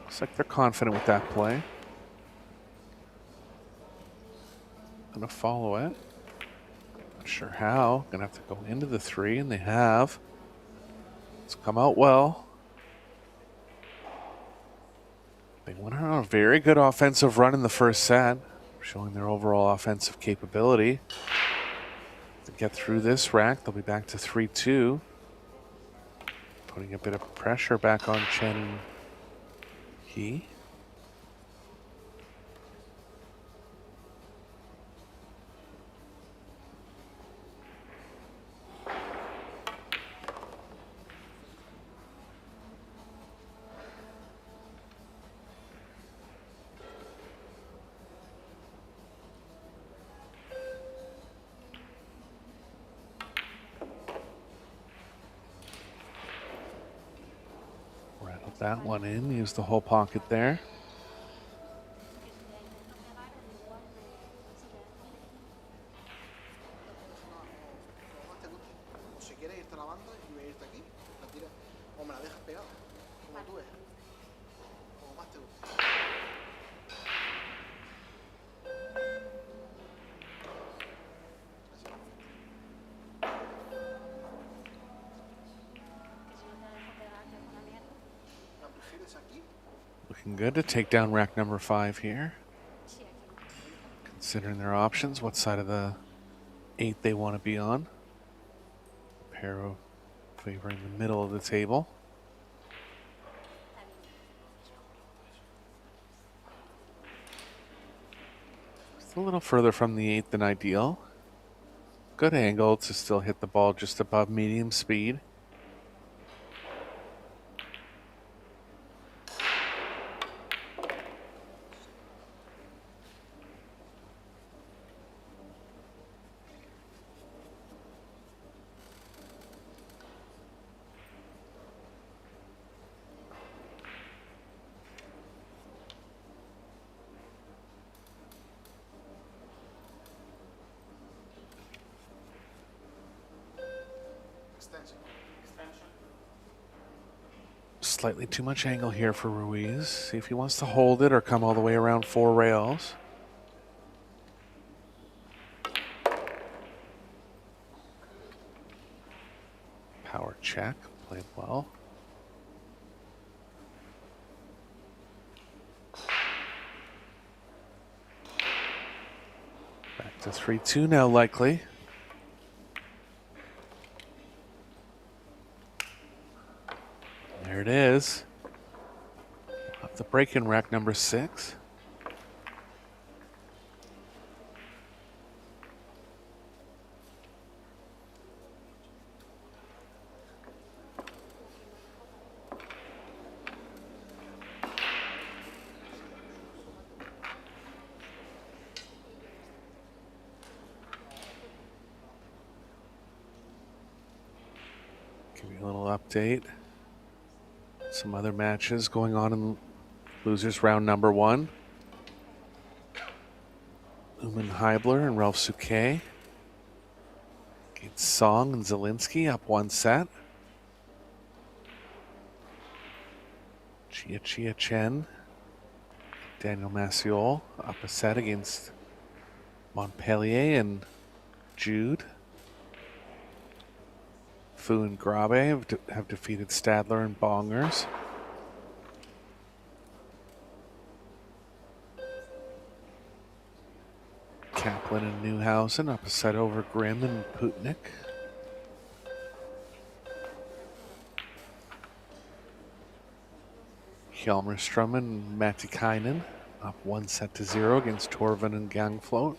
Looks like they're confident with that play. Gonna follow it. Not sure how. Gonna have to go into the 3, and they have. It's come out well. They went on a very good offensive run in the first set, showing their overall offensive capability. To get through this rack, they'll be back to 3-2. Putting a bit of pressure back on Chen and He. That one in, use the whole pocket there. O si quieres irte a la banda y voy a irte aquí, la tiras o me la dejas pegada, como tú ves. Como más te guste. Looking good to take down rack number 5 here. Considering their options, what side of the 8 they want to be on. Pair favoring the middle of the table. Just a little further from the 8 than ideal. Good angle to still hit the ball just above medium speed. Slightly too much angle here for Ruiz. See if he wants to hold it or come all the way around 4 rails. Power check, played well. Back to 3-2 now likely. There it is. Up the break in rack number 6. Give you a little update. Some other matches going on in losers round number 1. Uman Heibler and Ralph Souquet. Gates Song and Zielinski up 1 set. Chia Chen, Daniel Massiol up a set against Montpellier and Jude. Fu and Grabe have defeated Stadler and Bongers. Kaplan and Newhausen up a set over Grimm and Putnik. Hjalmerstrom and Matikainen up 1-0 against Torvin and Gangfloat.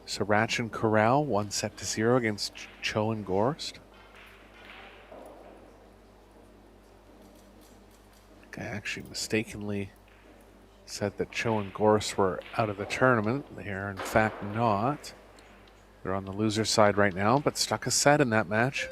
Sirach and Corral 1-0 against Cho and Gorst. I actually mistakenly said that Cho and Gorst were out of the tournament. They are in fact not. They're on the loser side right now, but stuck a set in that match.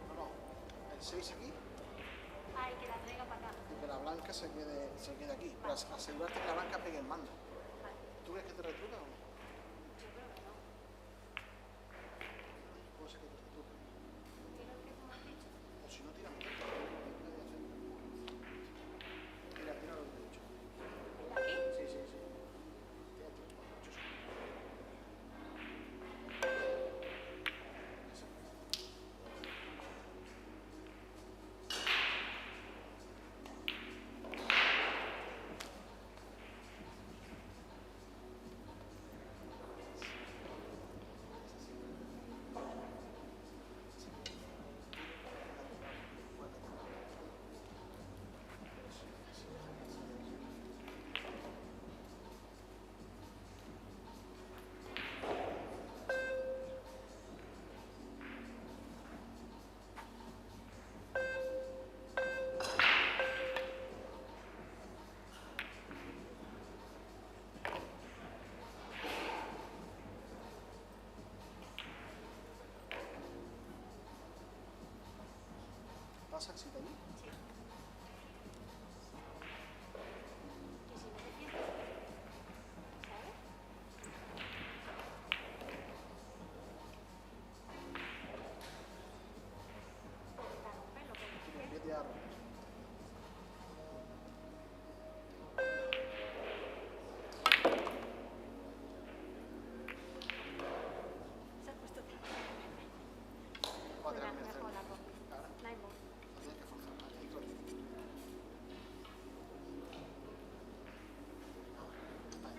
No, no. El 6 aquí Ay, que la traiga para acá. y que la blanca se quede aquí. Pero asegurarte que la blanca pegue el mando. Vale. ¿Tú crees que te retruca o no? Yo creo que no. Puede ser que te retruque. Tiro el que tú me has dicho. O si no, tira un texto. Tira lo que te he dicho. ¿El de aquí? Sí, sí, sí. Tira 3, 4, 8, 6. ¿Pasa el sitio allí? Sí. Que si no te sientes, ¿sabes? Para romperlo, pero ¿Qué te hago? se ha puesto otra vez. Joder, Mira, me hace- mejor la ropa. Ahora, No hay voz. no tienes que forzar. Ahí, claro. Ahí.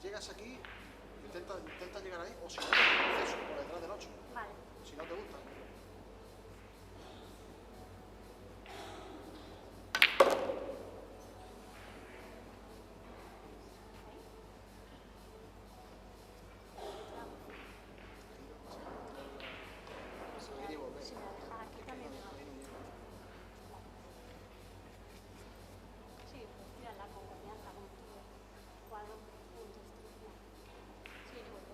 llegas aquí, intenta llegar ahí, o si no, eso, por detrás del 8. Vale. Si no te gusta. Seguir y volver. Si me dejas aquí también me va. Sí, pues tírala con confianza, como tú ves. Cuadro, punto, instrucción. Sí, pues.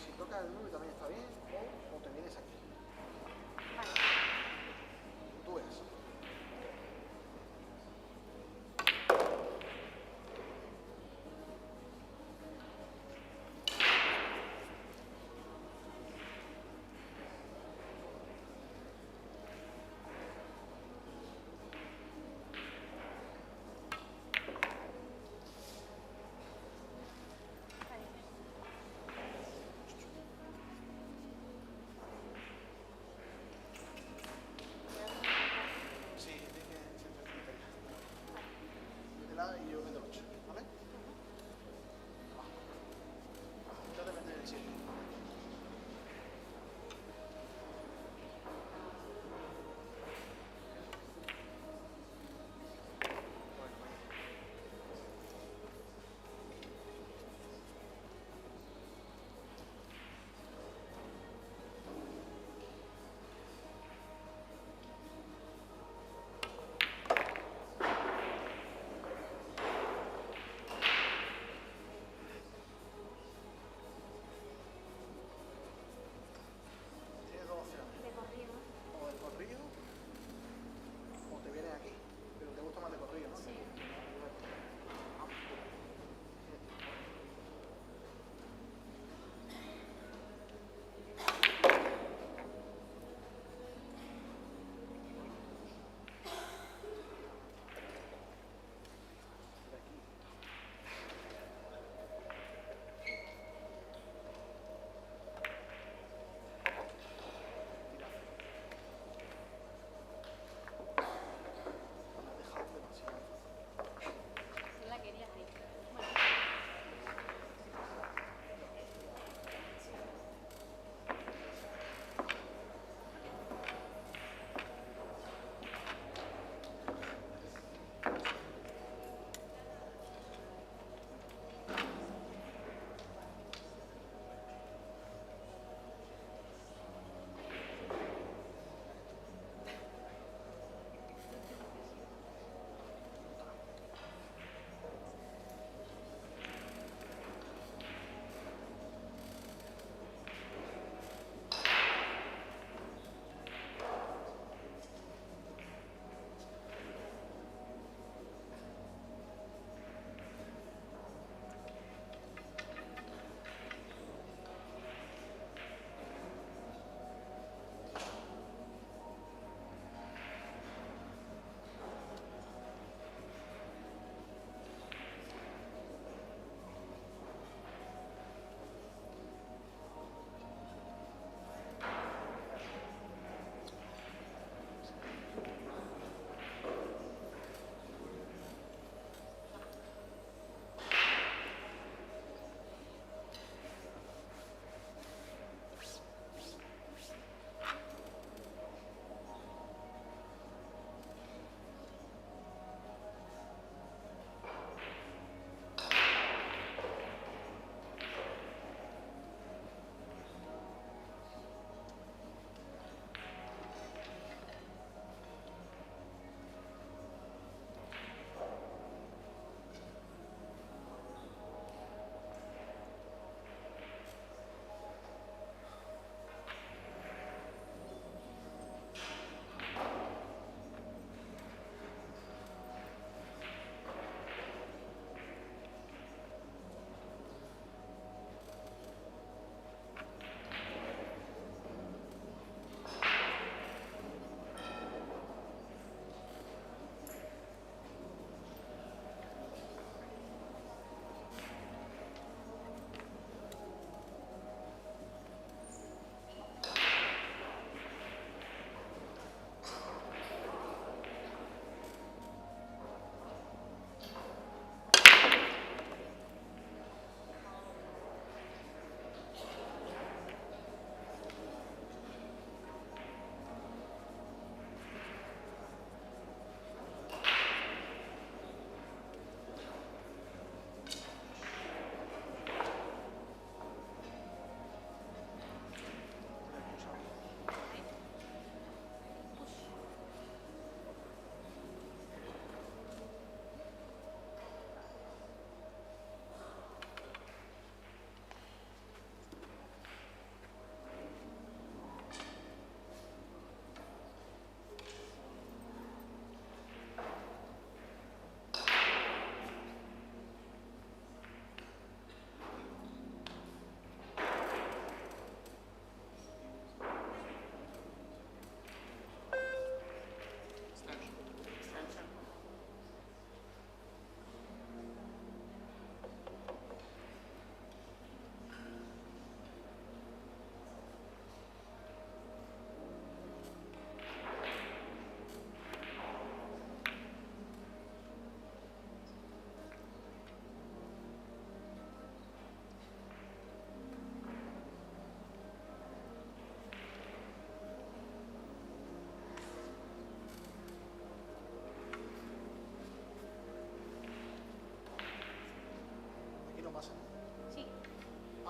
Si toca el 9 también está bien, o te vienes aquí. Tú ves. Y yo meto el 8, ¿vale? Intenta meter el 7.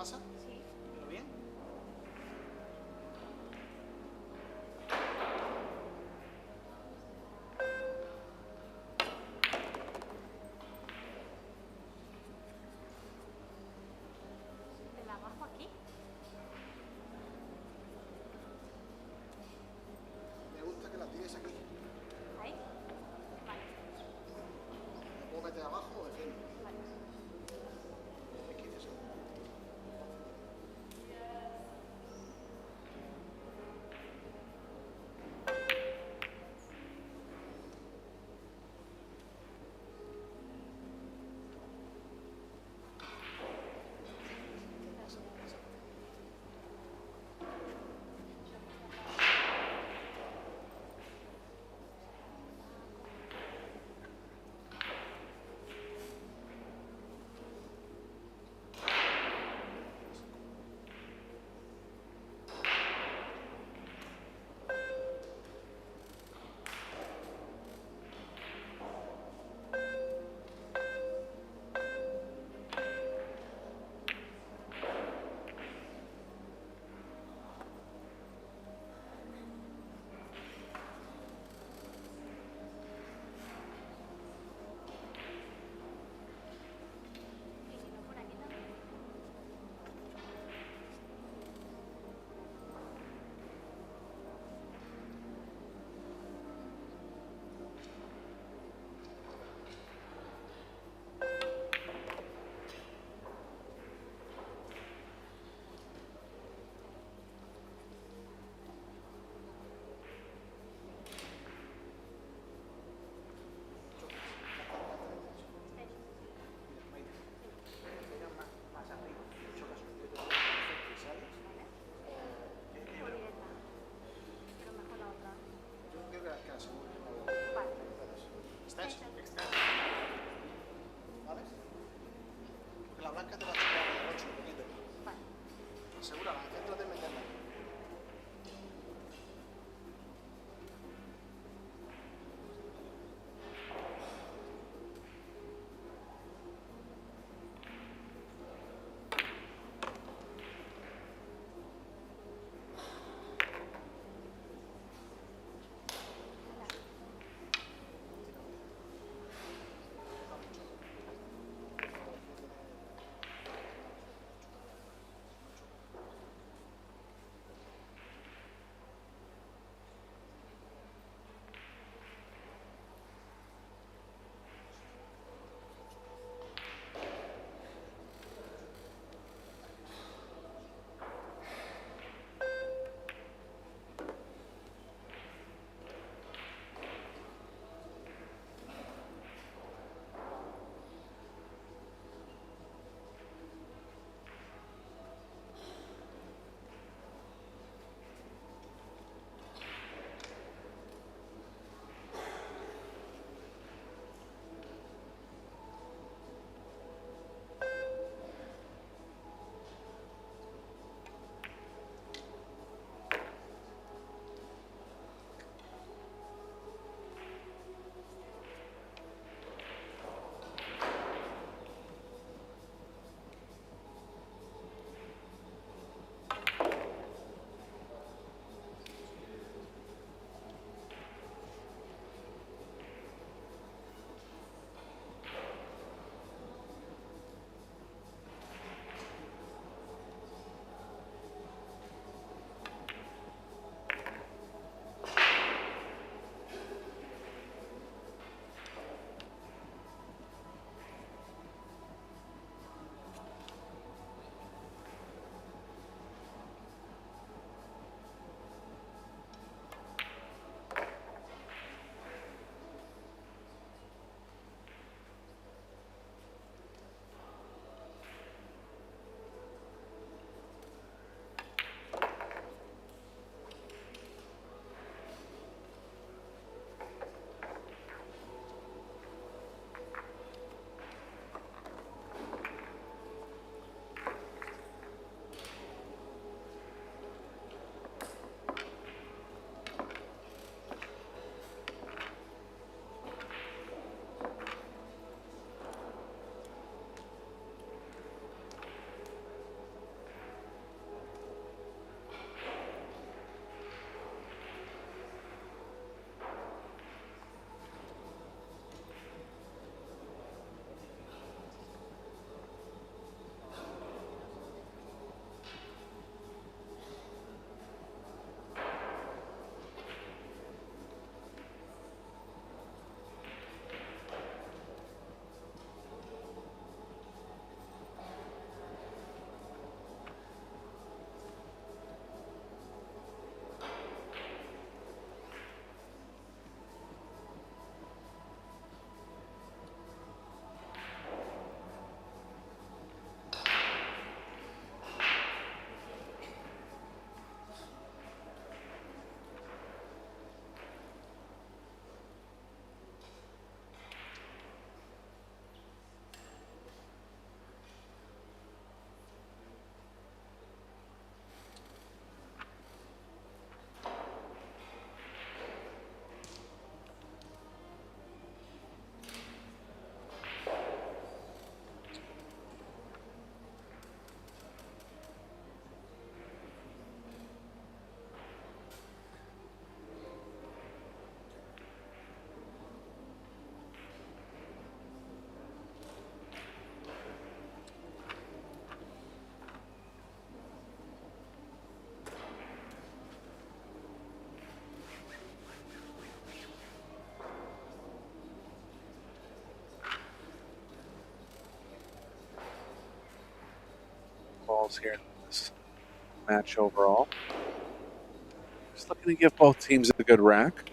pasa? Sí. ¿Pero bien? ¿Te la bajo aquí? Me gusta que la tires aquí. Ahí. Vale. ¿La puedo meter abajo o defiendo? Vale. ¿Qué dices? Y si no, por aquí también. O directa. Pero mejor la otra. Yo creo que la segunda. Vale. Extenso. ¿Vale? Porque la blanca te va a chocar el 8 un poquito. Vale. Asegúrala, céntrate en meterla. doubles here in this match overall. Just looking to give both teams a good rack.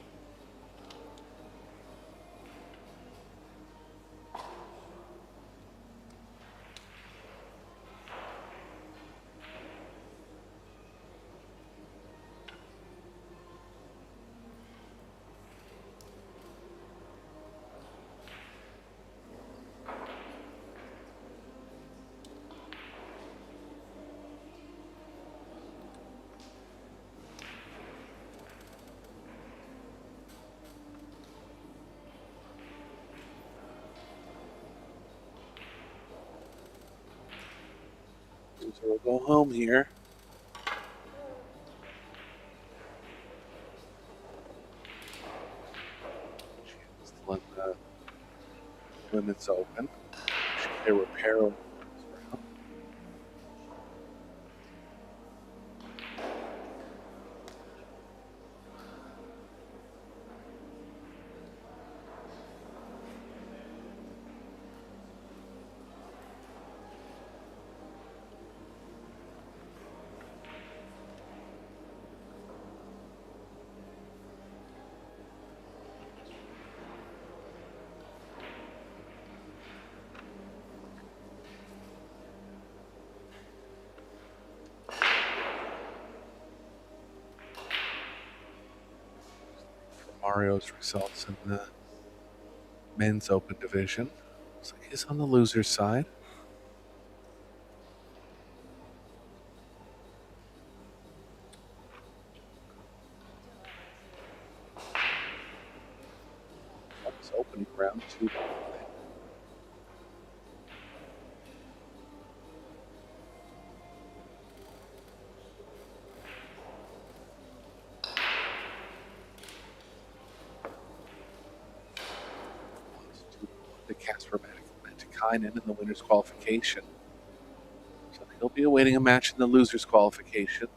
So we'll go home here. Just let the limits open. Should they repair them? Mario's results in the men's open division. Looks like he's on the loser's side. That's opening round 2. In the winner's qualification. So he'll be awaiting a match in the loser's qualification.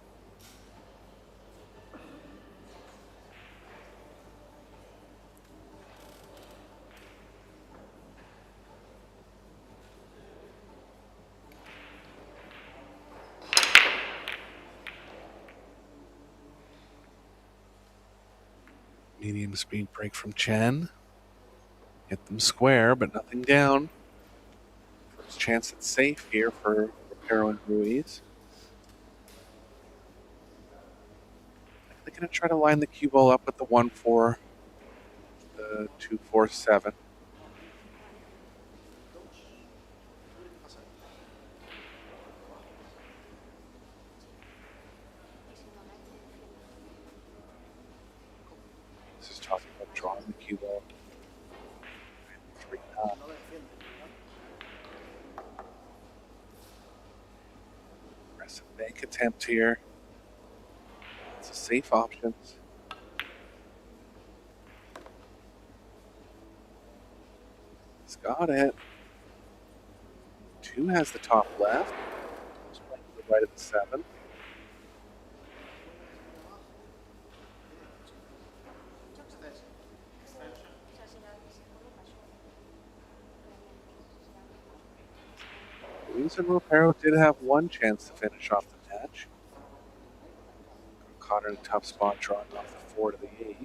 Medium speed break from Chen. Hit them square, but nothing down. Chance it's safe here for Reparo and Ruiz. They're going to try to line the cue ball up with the 1-4, the 2-4-7. This is talking about drawing the cue ball. 3-9. Bank attempt here. It's a safe option. He's got it. 2 has the top left. Just playing to the right of the 7. Ruiz and Reparo did have one chance to finish off the match. Caught in a tough spot, drawing off the 4 to the 8.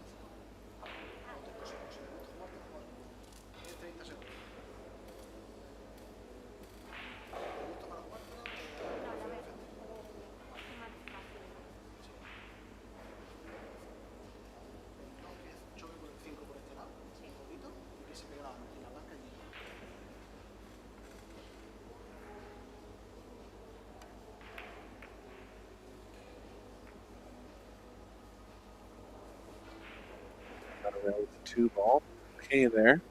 With the 2 ball. Okay there.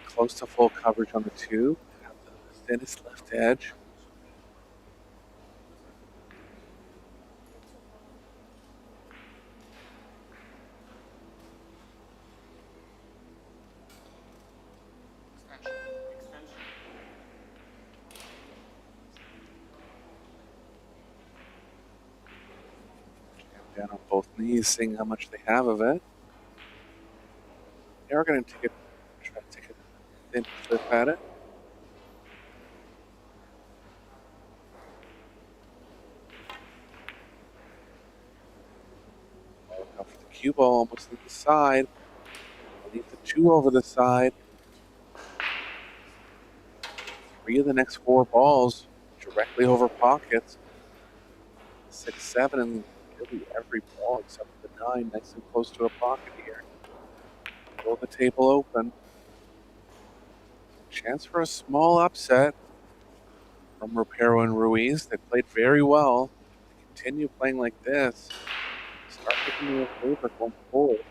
Close to full coverage on the 2. Have the thinnest left edge. Down on both knees, seeing how much they have of it. They are going to try to take a thin flip at it. cue ball almost to the side. Leave the 2 over the side. 3 of the next 4 balls directly over pockets. 6, 7, and really every ball except for the 9 nice and close to a pocket here. Pull the table open. Chance for a small upset from Ropero and Ruiz. They played very well. They continue playing like this. Start picking a favor going forward.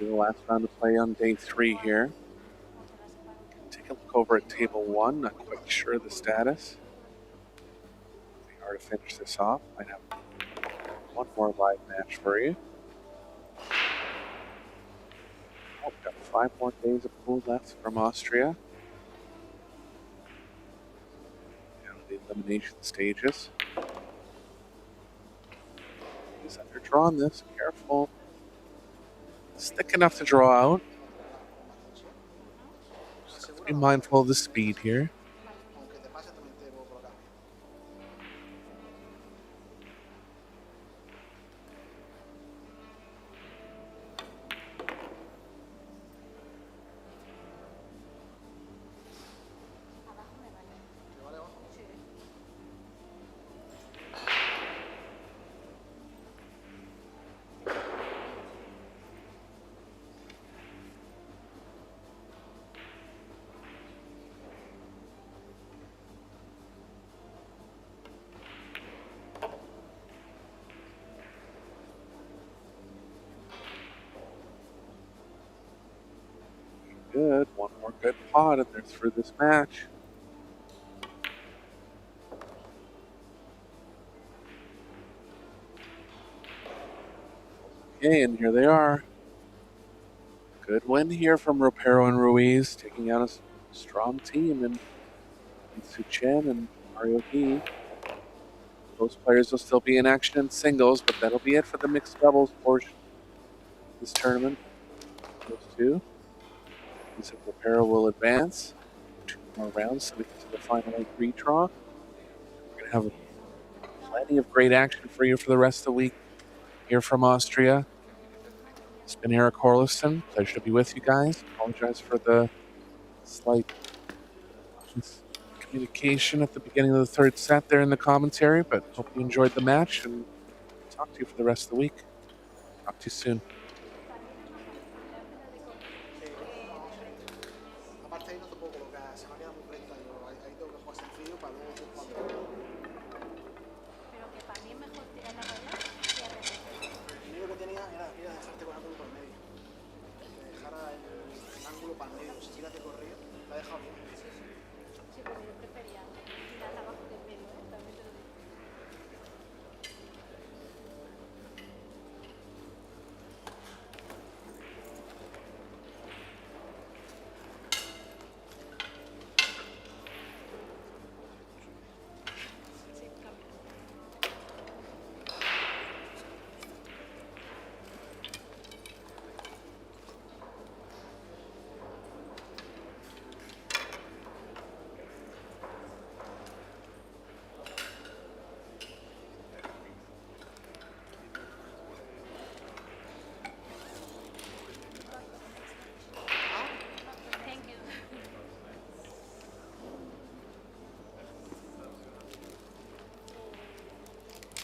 The last round of play on day 3 here. Take a look over at table 1. Not quite sure the status. They are to finish this off. Might have one more live match for you. Oh, we've got 5 more days of pool left from Austria. Down to the elimination stages. He's underdrawn this. Careful. It's thick enough to draw out. Just be mindful of the speed here. Aunque te pase también te puedo colocar. Abajo me vale. ¿Te vale abajo? Sí. Good. One more good pot and they're through this match. Okay, and here they are. Good win here from Ropero and Ruiz, taking out a strong team in Su Chen and Mario He. Those players will still be in action in singles, but that'll be it for the mixed doubles portion of this tournament. Those 2. So Ropero will advance. 2 more rounds so we get to the final 8 redraw. We're going to have plenty of great action for you for the rest of the week here from Austria. It's been Eric Horliston. Pleasure to be with you guys. Apologize for the slight communication at the beginning of the 3rd set there in the commentary, but hope you enjoyed the match and talk to you for the rest of the week. Talk to you soon. Aparte ahí no te puedo colocar, se me ha quedado muy recta. Ahí tengo que jugar sencillo para luego ir jugando. Pero que para mí es mejor tirar la raya que al revés. Lo único que tenía era dejarte con el ángulo por medio. Que dejara el ángulo para el medio. Si tiras de corrido, la he dejado bien.